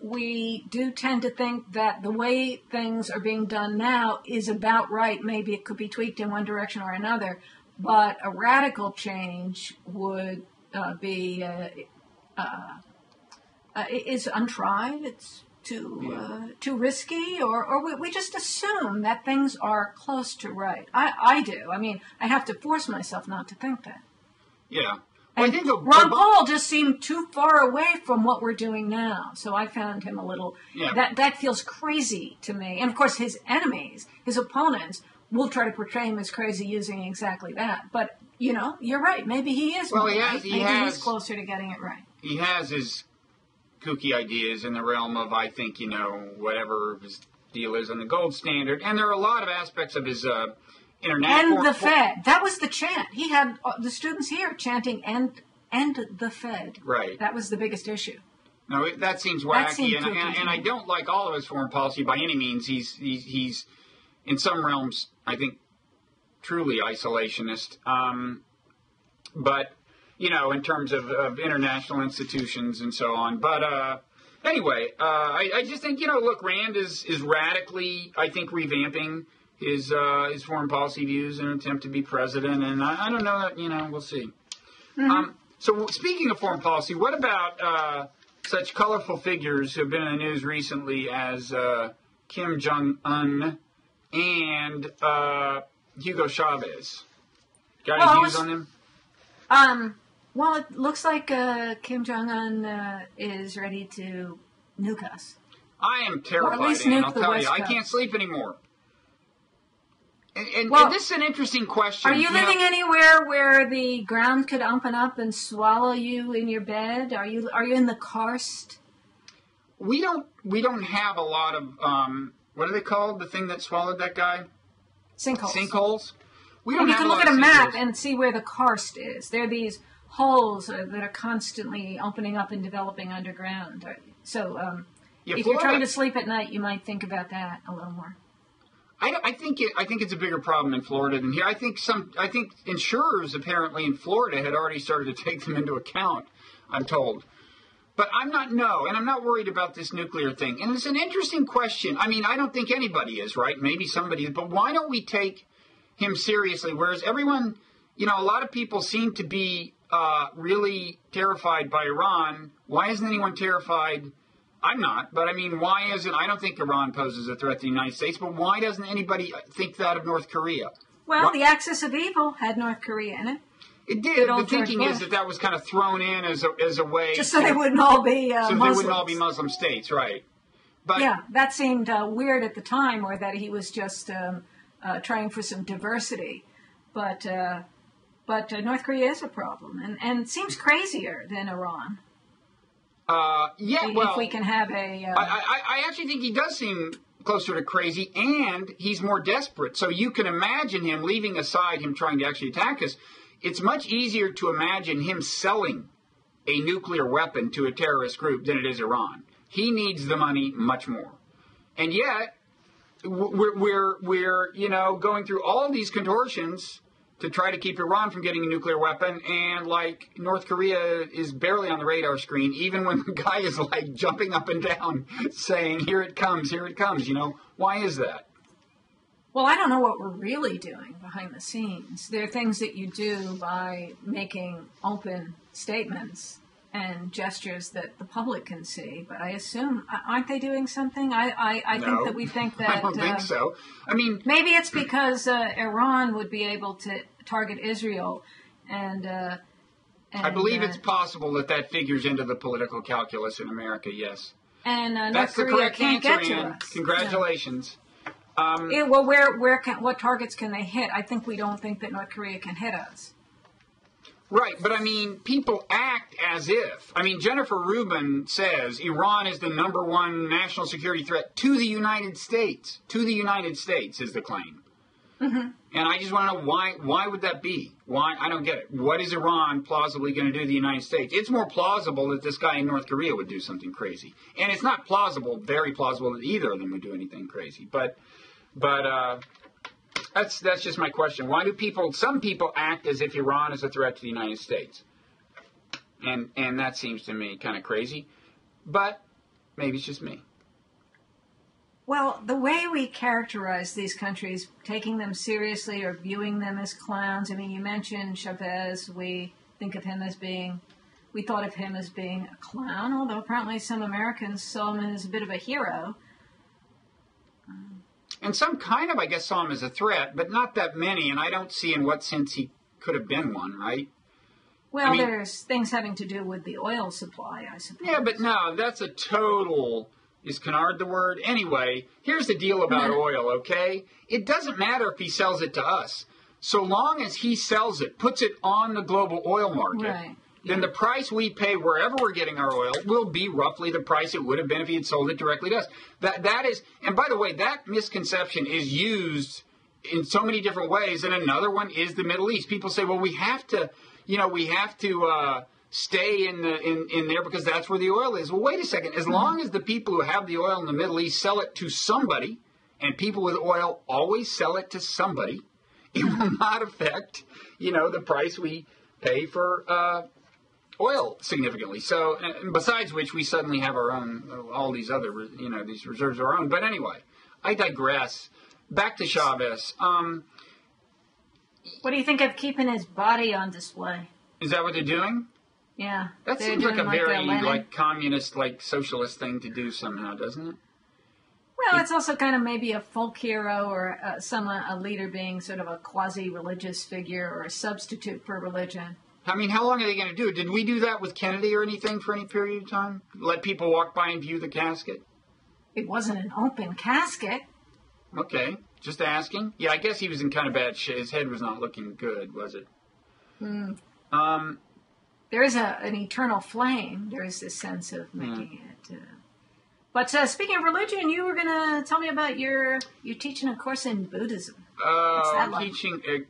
Speaker 2: we do tend to think that the way things are being done now is about right. Maybe it could be tweaked in one direction or another, but a radical change would be is untried. It's too risky, or we just assume that things are close to right. I do. I mean, I have to force myself not to think that.
Speaker 1: Yeah.
Speaker 2: Well, I think Ron Paul just seemed too far away from what we're doing now, so I found him a little. Yeah. That feels crazy to me. And of course, his enemies, his opponents, will try to portray him as crazy using exactly that. But you're right. Maybe he is.
Speaker 1: Well,
Speaker 2: he's closer to getting it right.
Speaker 1: He has his kooky ideas in the realm of, I think, whatever his deal is on the gold standard. And there are a lot of aspects of his international...
Speaker 2: End the Fed. That was the chant. He had the students here chanting, end the Fed.
Speaker 1: Right.
Speaker 2: That was the biggest issue.
Speaker 1: No, that seems wacky, and I don't like all of his foreign policy by any means. He's in some realms, I think, truly isolationist. But, you know, in terms of international institutions and so on. But anyway, I just think, you know, look, Rand is radically, I think, revamping his foreign policy views in an attempt to be president. And I don't know that, you know, we'll see. Mm-hmm. So speaking of foreign policy, what about such colorful figures who have been in the news recently as Kim Jong-un and Hugo Chavez? Got any views on them?
Speaker 2: Well, it looks like Kim Jong-un is ready to nuke us.
Speaker 1: I am terrified, and I'll tell you, I can't sleep anymore. And this is an interesting question.
Speaker 2: Are you living anywhere where the ground could open up and swallow you in your bed? Are you in the karst?
Speaker 1: We don't have a lot of what are they called? The thing that swallowed that guy? Sinkholes. We don't.
Speaker 2: And you can look at a map and see where the karst is. There are these holes that are constantly opening up and developing underground. So if you're trying to sleep at night, you might think about that a little more.
Speaker 1: I think it's a bigger problem in Florida than here. I think insurers apparently in Florida had already started to take them into account, I'm told. But I'm not worried about this nuclear thing. And it's an interesting question. I mean, I don't think anybody is, right? Maybe somebody is. But why don't we take him seriously? Whereas everyone, you know, a lot of people seem to be really terrified by Iran. Why isn't anyone terrified? I'm not, but I mean, why isn't, I don't think Iran poses a threat to the United States, but why doesn't anybody think that of North Korea?
Speaker 2: Well, the axis of evil had North Korea in it.
Speaker 1: It did. The thinking is that was kind of thrown in as a way.
Speaker 2: Just so they wouldn't all be Muslims.
Speaker 1: So they wouldn't all be Muslim states, right. But
Speaker 2: yeah, that seemed weird at the time, or that he was just trying for some diversity. But North Korea is a problem, and it seems crazier than Iran. If we can have
Speaker 1: I actually think he does seem closer to crazy, and he's more desperate. So you can imagine him, leaving aside him trying to actually attack us, it's much easier to imagine him selling a nuclear weapon to a terrorist group than it is Iran. He needs the money much more. And yet, we're you know, going through all these contortions to try to keep Iran from getting a nuclear weapon, and like North Korea is barely on the radar screen, even when the guy is like jumping up and down saying, here it comes, you know. Why is that?
Speaker 2: Well, I don't know what we're really doing behind the scenes. There are things that you do by making open statements and gestures that the public can see, but I assume, aren't they doing something? I think that we think that...
Speaker 1: I don't think so. I mean...
Speaker 2: Maybe it's because Iran would be able to target Israel, and
Speaker 1: I believe it's possible that figures into the political calculus in America, yes.
Speaker 2: And
Speaker 1: that's
Speaker 2: North
Speaker 1: the
Speaker 2: Korea
Speaker 1: correct
Speaker 2: can't
Speaker 1: answer,
Speaker 2: get to
Speaker 1: Ann.
Speaker 2: us.
Speaker 1: Congratulations.
Speaker 2: Well, what targets can they hit? I think we don't think that North Korea can hit us.
Speaker 1: Right, but I mean, people act as if. I mean, Jennifer Rubin says Iran is the #1 national security threat to the United States. To the United States is the claim. Mm-hmm. And I just want to know why would that be? Why? I don't get it. What is Iran plausibly going to do to the United States? It's more plausible that this guy in North Korea would do something crazy. And it's not very plausible that either of them would do anything crazy. But that's just my question. Why do some people act as if Iran is a threat to the United States? And that seems to me kind of crazy. But maybe it's just me.
Speaker 2: Well, the way we characterize these countries, taking them seriously or viewing them as clowns, I mean, you mentioned Chavez. We thought of him as being a clown, although apparently some Americans saw him as a bit of a hero.
Speaker 1: And some kind of, I guess, saw him as a threat, but not that many, and I don't see in what sense he could have been one, right?
Speaker 2: Well, I mean, there's things having to do with the oil supply, I suppose.
Speaker 1: Yeah, but no, that's a total... Is canard the word? Anyway, here's the deal about oil, okay? It doesn't matter if he sells it to us. So long as he sells it, puts it on the global oil market, then the price we pay wherever we're getting our oil will be roughly the price it would have been if he had sold it directly to us. That is, and by the way, that misconception is used in so many different ways, and another one is the Middle East. People say, well, we have to stay in there because that's where the oil is. Well, wait a second. As long as the people who have the oil in the Middle East sell it to somebody, and people with oil always sell it to somebody, it will not affect, the price we pay for oil significantly. So, besides which, we suddenly have our own, all these other, these reserves of our own. But anyway, I digress. Back to Chavez.
Speaker 2: What do you think of keeping his body on display?
Speaker 1: Is that what they're doing?
Speaker 2: Yeah.
Speaker 1: That seems like a very communist, socialist thing to do somehow, doesn't it?
Speaker 2: Well, it's also kind of maybe a folk hero or a leader being sort of a quasi-religious figure or a substitute for religion.
Speaker 1: I mean, how long are they going to do it? Did we do that with Kennedy or anything for any period of time? Let people walk by and view the casket?
Speaker 2: It wasn't an open casket.
Speaker 1: Okay, just asking. Yeah, I guess he was in kind of bad shape. His head was not looking good, was it?
Speaker 2: There is an eternal flame. There is this sense of making it. But speaking of religion, you were going to tell me about you're teaching a course in Buddhism.
Speaker 1: I'm teaching a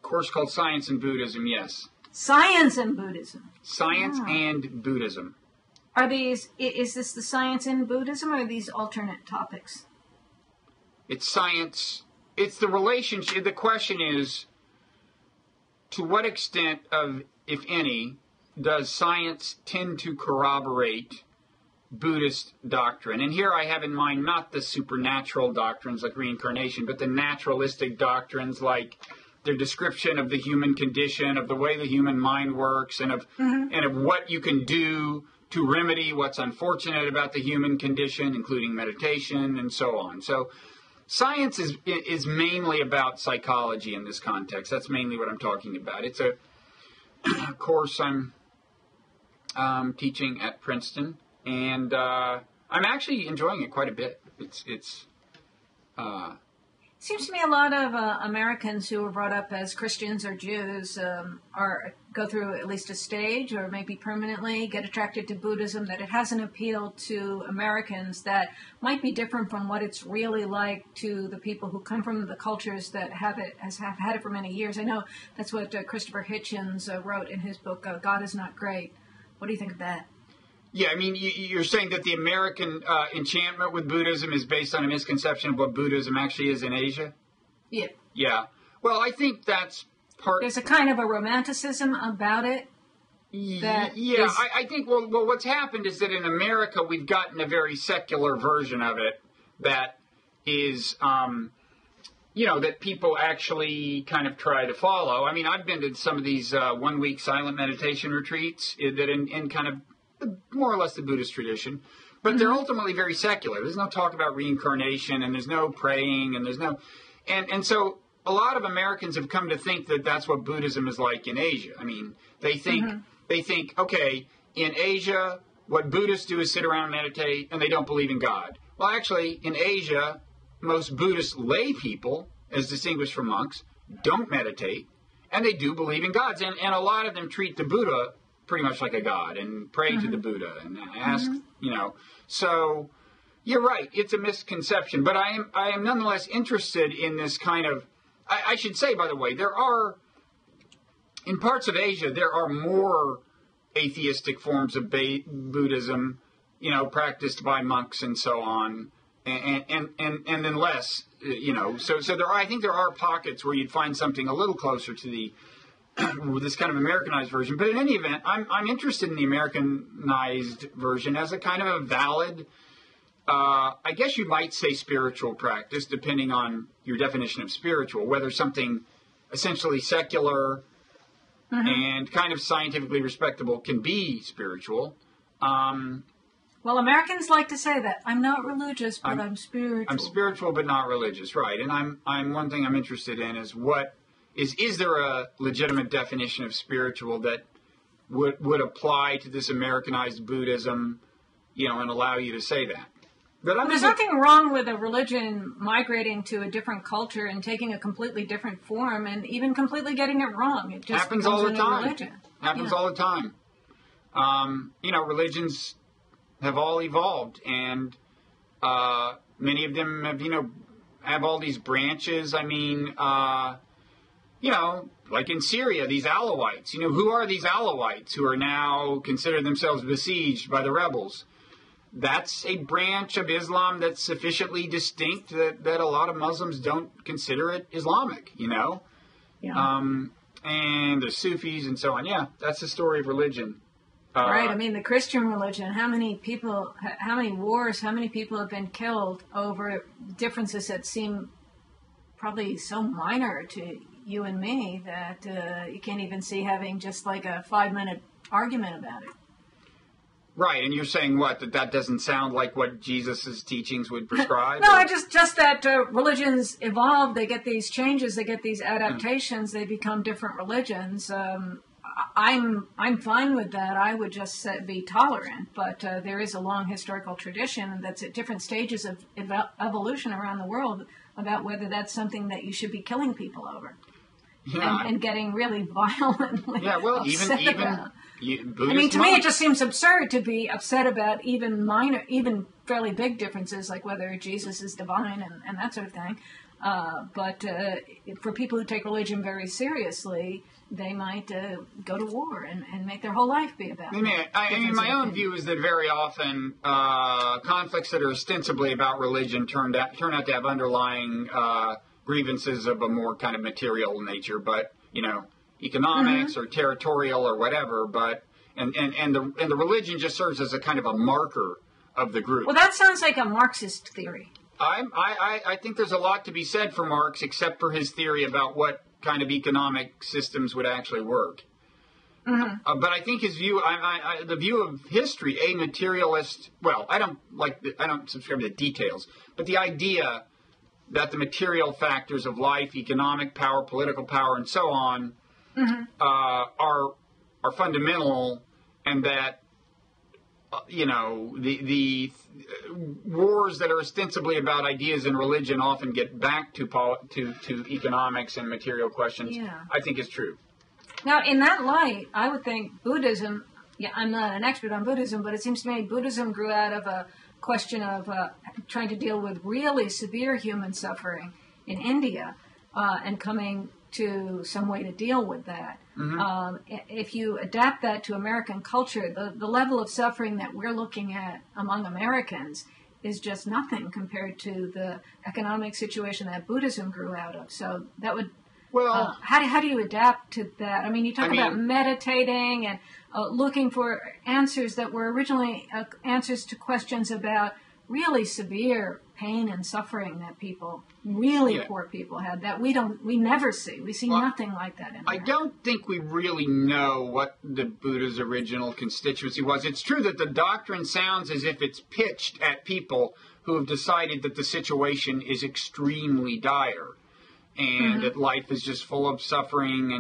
Speaker 1: course called Science in Buddhism, yes.
Speaker 2: Science in Buddhism.
Speaker 1: Science and Buddhism.
Speaker 2: Is this the science in Buddhism, or are these alternate topics?
Speaker 1: It's science. It's the relationship. The question is, to what extent if any, does science tend to corroborate Buddhist doctrine? And here I have in mind not the supernatural doctrines like reincarnation, but the naturalistic doctrines like their description of the human condition, of the way the human mind works, and of what you can do to remedy what's unfortunate about the human condition, including meditation and so on. So science is mainly about psychology in this context. That's mainly what I'm talking about. It's a course I'm teaching at Princeton, and I'm actually enjoying it quite a bit.
Speaker 2: Seems to me a lot of Americans who were brought up as Christians or Jews go through at least a stage, or maybe permanently get attracted to Buddhism, that it has an appeal to Americans that might be different from what it's really like to the people who come from the cultures that have had it for many years. I know that's what Christopher Hitchens wrote in his book, God is Not Great. What do you think of that?
Speaker 1: Yeah, I mean, you're saying that the American enchantment with Buddhism is based on a misconception of what Buddhism actually is in Asia?
Speaker 2: Yeah.
Speaker 1: Yeah. Well, I think that's part...
Speaker 2: There's a kind of a romanticism about it.
Speaker 1: I think, well, what's happened is that in America, we've gotten a very secular version of it that is, that people actually kind of try to follow. I mean, I've been to some of these one-week silent meditation retreats that in kind of more or less the Buddhist tradition, but they're ultimately very secular. There's no talk about reincarnation, and there's no praying, and there's no... And so a lot of Americans have come to think that that's what Buddhism is like in Asia. I mean, they think, okay, in Asia, what Buddhists do is sit around and meditate, and they don't believe in God. Well, actually, in Asia, most Buddhist lay people, as distinguished from monks, don't meditate, and they do believe in gods. And a lot of them treat the Buddha pretty much like a god and pray to the Buddha and ask, So, you're right, it's a misconception. But I am nonetheless interested in this kind of... I should say, by the way, in parts of Asia, there are more atheistic forms of Buddhism, practiced by monks and so on, and then less, So I think there are pockets where you'd find something a little closer to this kind of Americanized version. But in any event, I'm interested in the Americanized version as a kind of a valid, I guess you might say spiritual practice, depending on your definition of spiritual, whether something essentially secular and kind of scientifically respectable can be spiritual.
Speaker 2: Well, Americans like to say that. I'm not religious, but I'm spiritual.
Speaker 1: I'm spiritual, but not religious, right. And I'm one thing I'm interested in is is there a legitimate definition of spiritual that would apply to this Americanized Buddhism, and allow you to say that?
Speaker 2: There's nothing wrong with a religion migrating to a different culture and taking a completely different form and even completely getting it wrong. It just
Speaker 1: happens all the time. Happens all the time. Religions have all evolved, and many of them have, have all these branches. I mean, like in Syria, these Alawites. Who are these Alawites who are now consider themselves besieged by the rebels? That's a branch of Islam that's sufficiently distinct that a lot of Muslims don't consider it Islamic, Yeah. And the Sufis and so on. Yeah, that's the story of religion.
Speaker 2: Right. I mean, the Christian religion, how many wars, how many people have been killed over differences that seem probably so minor to you and me that you can't even see having just like a 5-minute argument about it.
Speaker 1: Right, and you're saying that doesn't sound like what Jesus' teachings would prescribe?
Speaker 2: No, just that religions evolve, they get these changes, they get these adaptations, they become different religions. I'm fine with that. I would just be tolerant, but there is a long historical tradition that's at different stages of evolution around the world about whether that's something that you should be killing people over. Yeah, and getting really violently upset about. To me, it just seems absurd to be upset about even fairly big differences, like whether Jesus is divine and that sort of thing. But for people who take religion very seriously, they might go to war and make their whole life be about it.
Speaker 1: My own view is that very often conflicts that are ostensibly about religion turn out to have underlying grievances of a more kind of material nature, but economics or territorial or whatever. But and the religion just serves as a kind of a marker of the group.
Speaker 2: Well, that sounds like a Marxist theory.
Speaker 1: I think there's a lot to be said for Marx, except for his theory about what kind of economic systems would actually work. Mm-hmm. But I think his view, the view of history, a materialist. Well, I don't subscribe to the details, but the idea that the material factors of life, economic power, political power, and so on, are fundamental, and that the wars that are ostensibly about ideas and religion often get back to economics and material questions. Yeah. I think is true.
Speaker 2: Now, in that light, I would think Buddhism. Yeah, I'm not an expert on Buddhism, but it seems to me Buddhism grew out of a question of trying to deal with really severe human suffering in India and coming to some way to deal with that. Mm-hmm. If you adapt that to American culture, the level of suffering that we're looking at among Americans is just nothing compared to the economic situation that Buddhism grew out of. So that would... Well, how do you adapt to that? I mean, you talk about meditating and looking for answers that were originally answers to questions about really severe pain and suffering that poor people had that we never see. We see nothing like that in America.
Speaker 1: I don't think we really know what the Buddha's original constituency was. It's true that the doctrine sounds as if it's pitched at people who have decided that the situation is extremely dire and that life is just full of suffering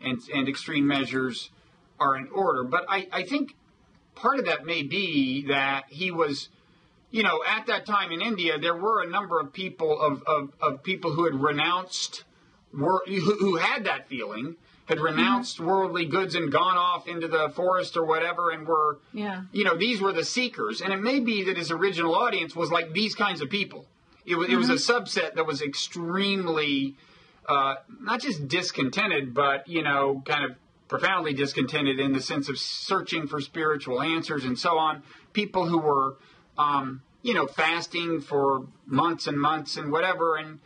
Speaker 1: and extreme measures are in order. But I think part of that may be that he was... at that time in India, there were a number of people of people who had renounced, who had that feeling, had renounced worldly goods and gone off into the forest or whatever, and were, these were the seekers. And it may be that his original audience was like these kinds of people. It was a subset that was extremely, not just discontented, but, kind of profoundly discontented in the sense of searching for spiritual answers and so on. People who were... fasting for months and months and whatever, and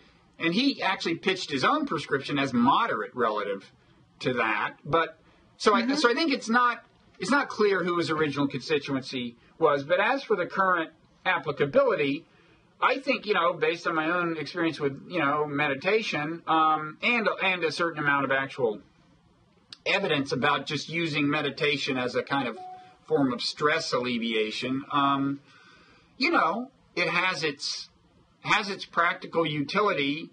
Speaker 1: he actually pitched his own prescription as moderate relative to that. But so I think it's not clear who his original constituency was. But as for the current applicability, I think based on my own experience with meditation and a certain amount of actual evidence about just using meditation as a kind of form of stress alleviation. It has its practical utility,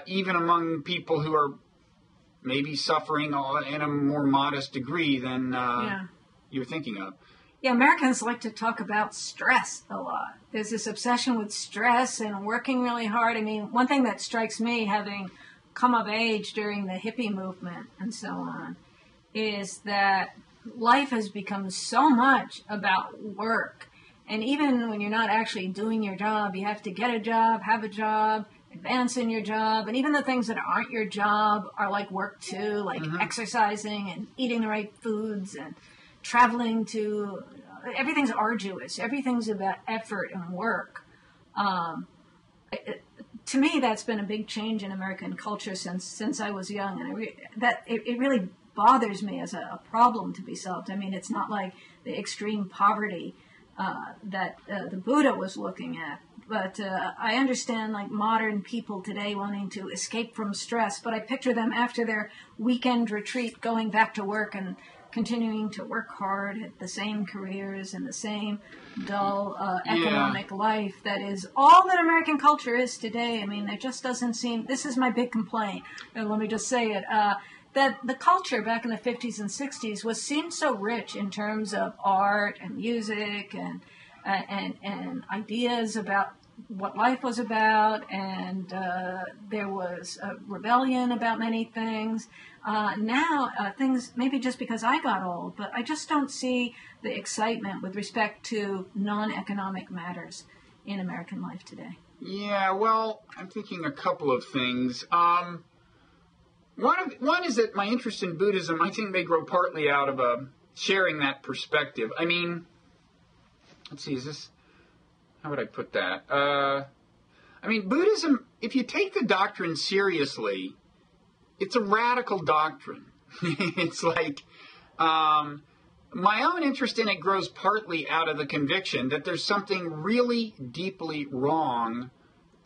Speaker 1: even among people who are maybe suffering in a more modest degree than you're thinking of.
Speaker 2: Yeah, Americans like to talk about stress a lot. There's this obsession with stress and working really hard. I mean, one thing that strikes me, having come of age during the hippie movement and so on, is that life has become so much about work And even when you're not actually doing your job, you have to get a job, have a job, advance in your job. And even the things that aren't your job are like work too, like exercising and eating the right foods and traveling to, everything's arduous. Everything's about effort and work. To me, that's been a big change in American culture since I was young. And it really bothers me as a problem to be solved. I mean, it's not like the extreme poverty that the Buddha was looking at. But I understand like modern people today wanting to escape from stress, but I picture them after their weekend retreat going back to work and continuing to work hard at the same careers and the same dull economic life that is all that American culture is today. I mean, it just doesn't seem, this is my big complaint, and let me just say it, that the culture back in the 50s and 60s seemed so rich in terms of art and music and ideas about what life was about, and there was a rebellion about many things. Now, things, maybe just because I got old, but I just don't see the excitement with respect to non-economic matters in American life today.
Speaker 1: Yeah, well, I'm thinking a couple of things. One is that my interest in Buddhism, I think, may grow partly out of sharing that perspective. I mean, let's see, how would I put that? I mean, Buddhism, if you take the doctrine seriously, it's a radical doctrine. It's like, my own interest in it grows partly out of the conviction that there's something really deeply wrong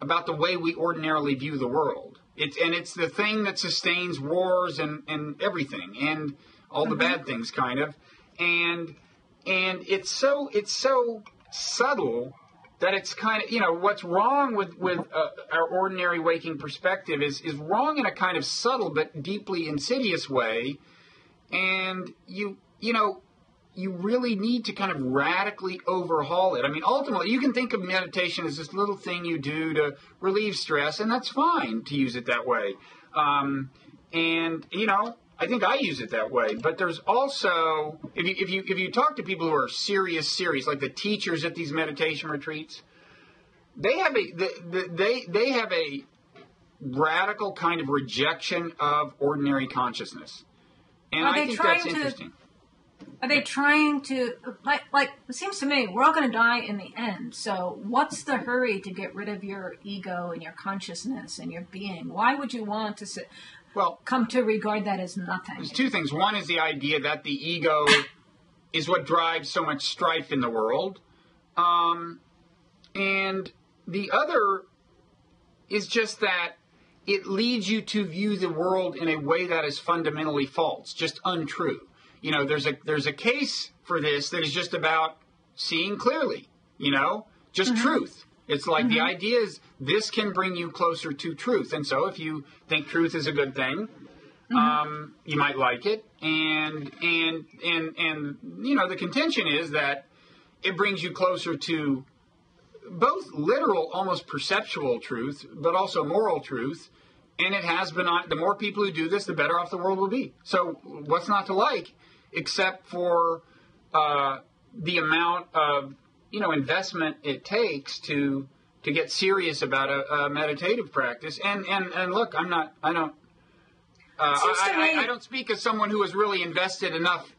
Speaker 1: about the way we ordinarily view the world. It's the thing that sustains wars and everything, and all the bad things, kind of. And it's so subtle that it's kind of, what's wrong with our ordinary waking perspective is wrong in a kind of subtle but deeply insidious way. And you really need to kind of radically overhaul it. I mean, ultimately, you can think of meditation as this little thing you do to relieve stress, and that's fine to use it that way. I think I use it that way. But there's also, if you talk to people who are serious, like the teachers at these meditation retreats, they have a radical kind of rejection of ordinary consciousness, and I think that's interesting.
Speaker 2: Are they trying to, like, it seems to me, we're all going to die in the end, so what's the hurry to get rid of your ego and your consciousness and your being? Why would you want to come to regard that as nothing?
Speaker 1: There's two things. One is the idea that the ego is what drives so much strife in the world, and the other is just that it leads you to view the world in a way that is fundamentally false, just untrue. There's a case for this that is just about seeing clearly, just truth. It's like the idea is this can bring you closer to truth. And so if you think truth is a good thing, you might like it. And the contention is that it brings you closer to both literal, almost perceptual truth, but also moral truth. And it has been, the more people who do this, the better off the world will be. So what's not to like? Except for the amount of investment it takes to get serious about a meditative practice. And look, I don't speak as someone who has really invested enough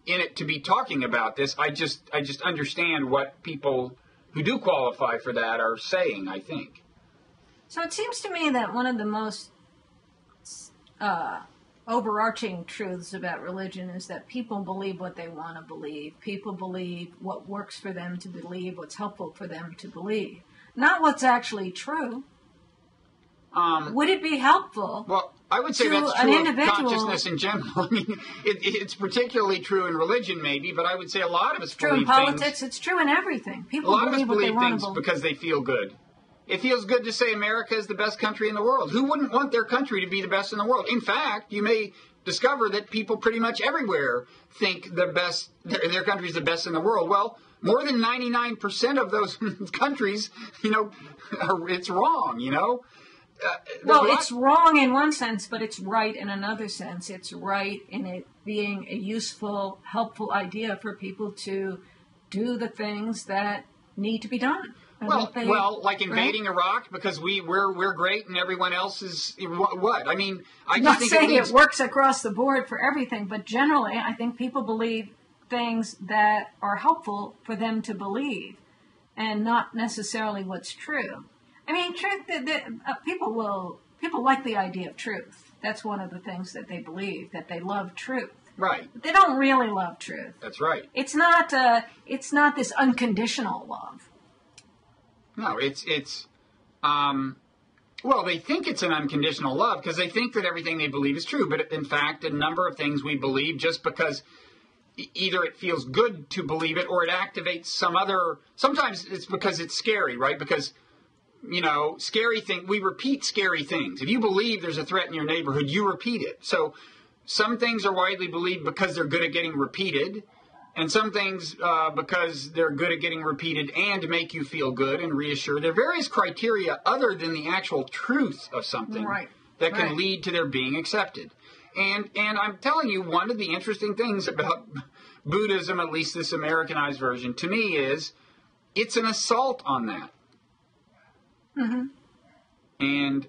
Speaker 1: in it to be talking about this. I just understand what people who do qualify for that are saying, I think.
Speaker 2: So it seems to me that one of the most overarching truths about religion is that people believe what they want to believe. People believe what works for them to believe, what's helpful for them to believe. Not what's actually true. Would it be helpful?
Speaker 1: Well, I would say that's true of consciousness in general. I mean, it's particularly true in religion, maybe, but I would say a lot of us believe things.
Speaker 2: True in politics. It's true in everything. People believe what they want to believe
Speaker 1: because they feel good. It feels good to say America is the best country in the world. Who wouldn't want their country to be the best in the world? In fact, you may discover that people pretty much everywhere think their country is the best in the world. Well, more than 99% of those countries, it's wrong,
Speaker 2: Well, it's wrong in one sense, but it's right in another sense. It's right in it being a useful, helpful idea for people to do the things that need to be done.
Speaker 1: Well, like invading Iraq because we're great and everyone else is what? I mean, I just think
Speaker 2: saying it works across the board for everything, but generally, I think people believe things that are helpful for them to believe, and not necessarily what's true. I mean, truth. People like the idea of truth. That's one of the things that they believe, that they love truth.
Speaker 1: Right.
Speaker 2: They don't really love truth.
Speaker 1: That's right.
Speaker 2: It's not this unconditional love.
Speaker 1: No, well, they think it's an unconditional love because they think that everything they believe is true. But in fact, a number of things we believe just because either it feels good to believe it or it activates some other, sometimes it's because it's scary, right? Because, scary thing, we repeat scary things. If you believe there's a threat in your neighborhood, you repeat it. So some things are widely believed because they're good at getting repeated. And some things because they're good at getting repeated and make you feel good and reassured. There are various criteria other than the actual truth of something that can lead to their being accepted. And I'm telling you, one of the interesting things about Buddhism, at least this Americanized version, to me is it's an assault on that.
Speaker 2: Mm-hmm.
Speaker 1: And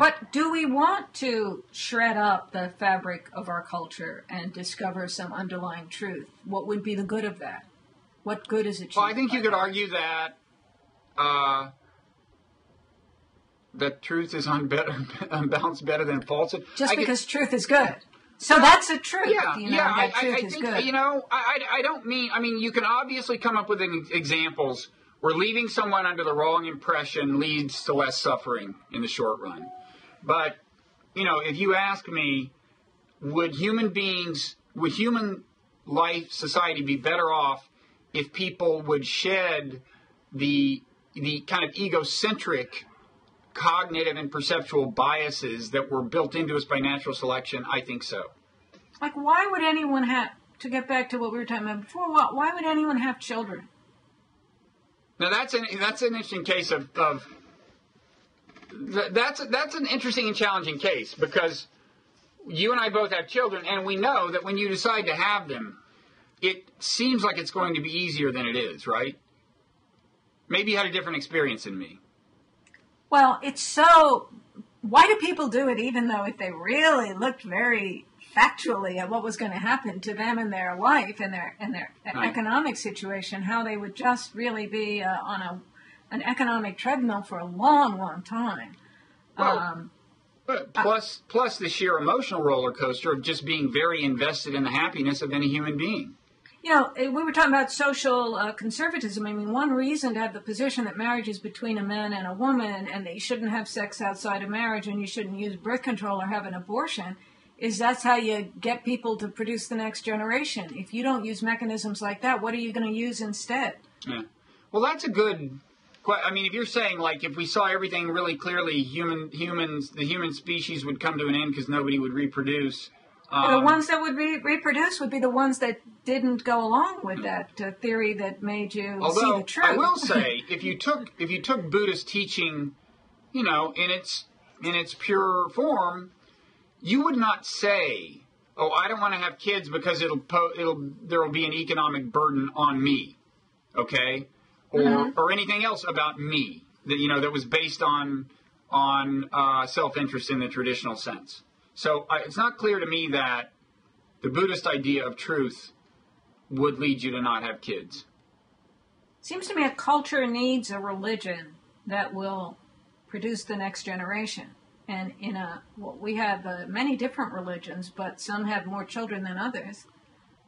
Speaker 2: but do we want to shred up the fabric of our culture and discover some underlying truth? What would be the good of that? What good is it?
Speaker 1: Well, I think you could argue that that truth is unbalanced better than falsehood.
Speaker 2: Just because truth is good. So that's a truth.
Speaker 1: I
Speaker 2: truth is
Speaker 1: think,
Speaker 2: good.
Speaker 1: I don't mean, you can obviously come up with examples where leaving someone under the wrong impression leads to less suffering in the short run. But, if you ask me, would human life, society be better off if people would shed the kind of egocentric cognitive and perceptual biases that were built into us by natural selection? I think so.
Speaker 2: Like, why would anyone have, to get back to what we were talking about before, why would anyone have children?
Speaker 1: Now, that's an interesting case of that's an interesting and challenging case because you and I both have children, and we know that when you decide to have them, it seems like it's going to be easier than it is, right? Maybe you had a different experience than me.
Speaker 2: Well, why do people do it even though if they really looked very factually at what was going to happen to them in their life and their economic situation, how they would just really be on an economic treadmill for a long, long time.
Speaker 1: Well, plus the sheer emotional roller coaster of just being very invested in the happiness of any human being.
Speaker 2: We were talking about social conservatism. I mean, one reason to have the position that marriage is between a man and a woman and that you shouldn't have sex outside of marriage and you shouldn't use birth control or have an abortion is that's how you get people to produce the next generation. If you don't use mechanisms like that, what are you going to use instead?
Speaker 1: Yeah. Well, that's a good... if you're saying, if we saw everything really clearly, the human species would come to an end because nobody would reproduce.
Speaker 2: The ones that would reproduce would be the ones that didn't go along with that theory that made you see the truth.
Speaker 1: I will say, if you took Buddhist teaching, in its pure form, you would not say, "Oh, I don't want to have kids because there will be an economic burden on me," okay, or anything else about me that was based on self-interest in the traditional sense. So it's not clear to me that the Buddhist idea of truth would lead you to not have kids.
Speaker 2: Seems to me a culture needs a religion that will produce the next generation. And we have many different religions, but some have more children than others.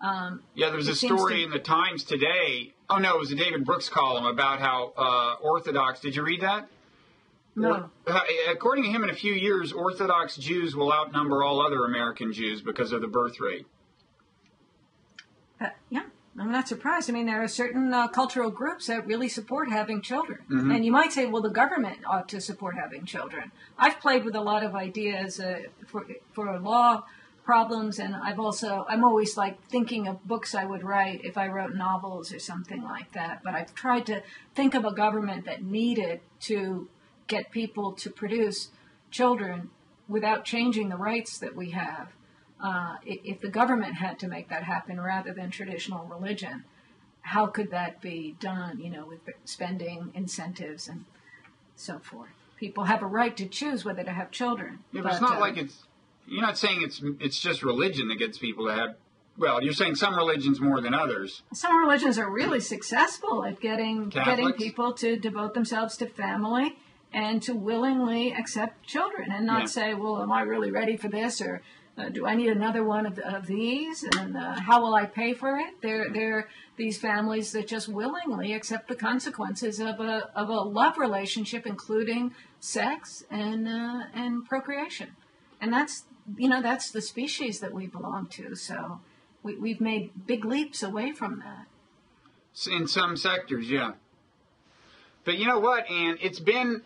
Speaker 1: There was a story in the Times today. Oh, no, it was a David Brooks column about how Orthodox, did you read that?
Speaker 2: No.
Speaker 1: According to him, in a few years, Orthodox Jews will outnumber all other American Jews because of the birth rate.
Speaker 2: I'm not surprised. I mean, there are certain cultural groups that really support having children.
Speaker 1: Mm-hmm.
Speaker 2: And you might say, well, the government ought to support having children. I've played with a lot of ideas for law problems, and I'm always thinking of books I would write if I wrote novels or something like that. But I've tried to think of a government that needed to get people to produce children without changing the rights that we have. If the government had to make that happen rather than traditional religion. how could that be done, with spending incentives and so forth. People have a right to choose whether to have children.
Speaker 1: Yeah, but it's not like you're not saying it's just religion that gets people to have, well, you're saying some religions more than others.
Speaker 2: Some religions are really successful at getting people to devote themselves to family and to willingly accept children and not say, well, am I really ready for this, or do I need another one of these, and how will I pay for it? They're these families that just willingly accept the consequences of a love relationship, including sex and procreation, and that's the species that we belong to. So we've made big leaps away from that.
Speaker 1: In some sectors, yeah. But you know what, Ann? It's been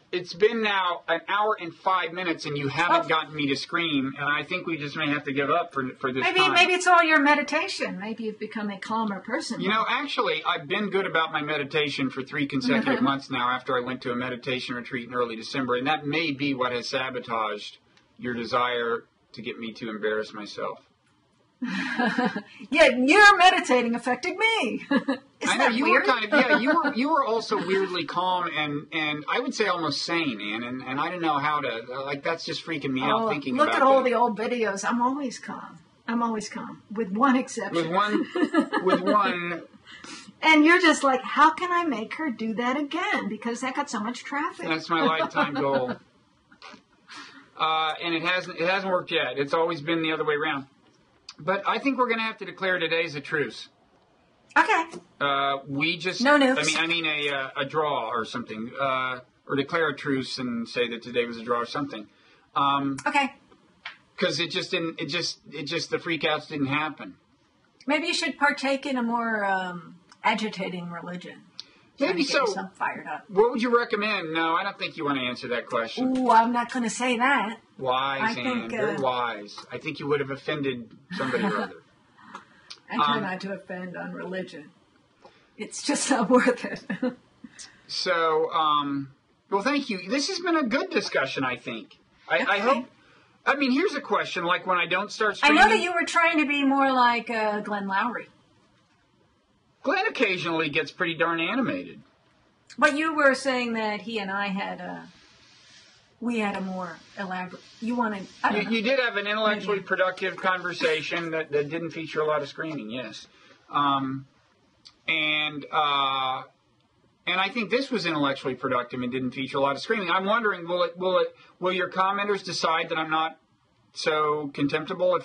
Speaker 1: now an hour and 5 minutes, and you haven't gotten me to scream, and I think we just may have to give up for this time.
Speaker 2: Maybe it's all your meditation. Maybe you've become a calmer person.
Speaker 1: Actually, I've been good about my meditation for 3 consecutive months now after I went to a meditation retreat in early December, and that may be what has sabotaged your desire to get me to embarrass myself.
Speaker 2: Yet your meditating affected me.
Speaker 1: I know you were kind of you were also weirdly calm and I would say almost sane, Ann, and I don't know how to that's just freaking me out thinking about it.
Speaker 2: Look at all the old videos. I'm always calm, with one exception.
Speaker 1: With one.
Speaker 2: And you're just like, how can I make her do that again? Because that got so much traffic.
Speaker 1: That's my lifetime goal. And it hasn't worked yet. It's always been the other way around. But I think we're going to have to declare today as a truce.
Speaker 2: Okay.
Speaker 1: We just...
Speaker 2: No nukes.
Speaker 1: I mean a draw or something. Or declare a truce and say that today was a draw or something.
Speaker 2: Okay.
Speaker 1: Because it just the freakouts didn't happen.
Speaker 2: Maybe you should partake in a more agitating religion.
Speaker 1: Maybe so.
Speaker 2: Fired up.
Speaker 1: What would you recommend? No, I don't think you want to answer that question.
Speaker 2: Ooh, I'm not going to say that.
Speaker 1: Wise, Ann. Very wise. I think you would have offended somebody or other.
Speaker 2: I try not to offend on religion. It's just not worth it.
Speaker 1: So, well, thank you. This has been a good discussion, I think. I hope. I mean, here's a question. Like when I don't start streaming.
Speaker 2: I know that you were trying to be more like Glenn Lowry.
Speaker 1: Glenn occasionally gets pretty darn animated.
Speaker 2: But you were saying that he and I had we had a more elaborate. You wanted.
Speaker 1: You did have an intellectually productive conversation that didn't feature a lot of screaming. Yes, and I think this was intellectually productive and didn't feature a lot of screaming. I'm wondering, will your commenters decide that I'm not so contemptible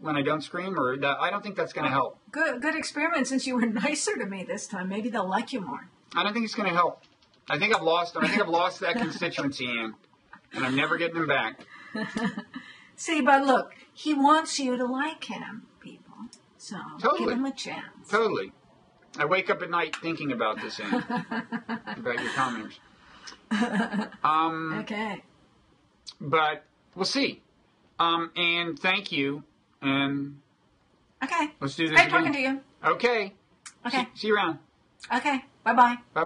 Speaker 1: when I don't scream, or that I don't think that's going to help.
Speaker 2: Good experiment. Since you were nicer to me this time, maybe they'll like you more.
Speaker 1: I don't think it's going to help. I think I've lost that constituency, Ann, and I'm never getting them back.
Speaker 2: See, but look, he wants you to like him, people. So
Speaker 1: totally.
Speaker 2: Give him a chance.
Speaker 1: Totally. I wake up at night thinking about this, Ann, about your commenters.
Speaker 2: Okay.
Speaker 1: But we'll see. And thank you. And
Speaker 2: okay.
Speaker 1: Let's do this
Speaker 2: Great
Speaker 1: again.
Speaker 2: talking to you.
Speaker 1: Okay.
Speaker 2: Okay.
Speaker 1: See you around.
Speaker 2: Okay. Bye-bye. Bye.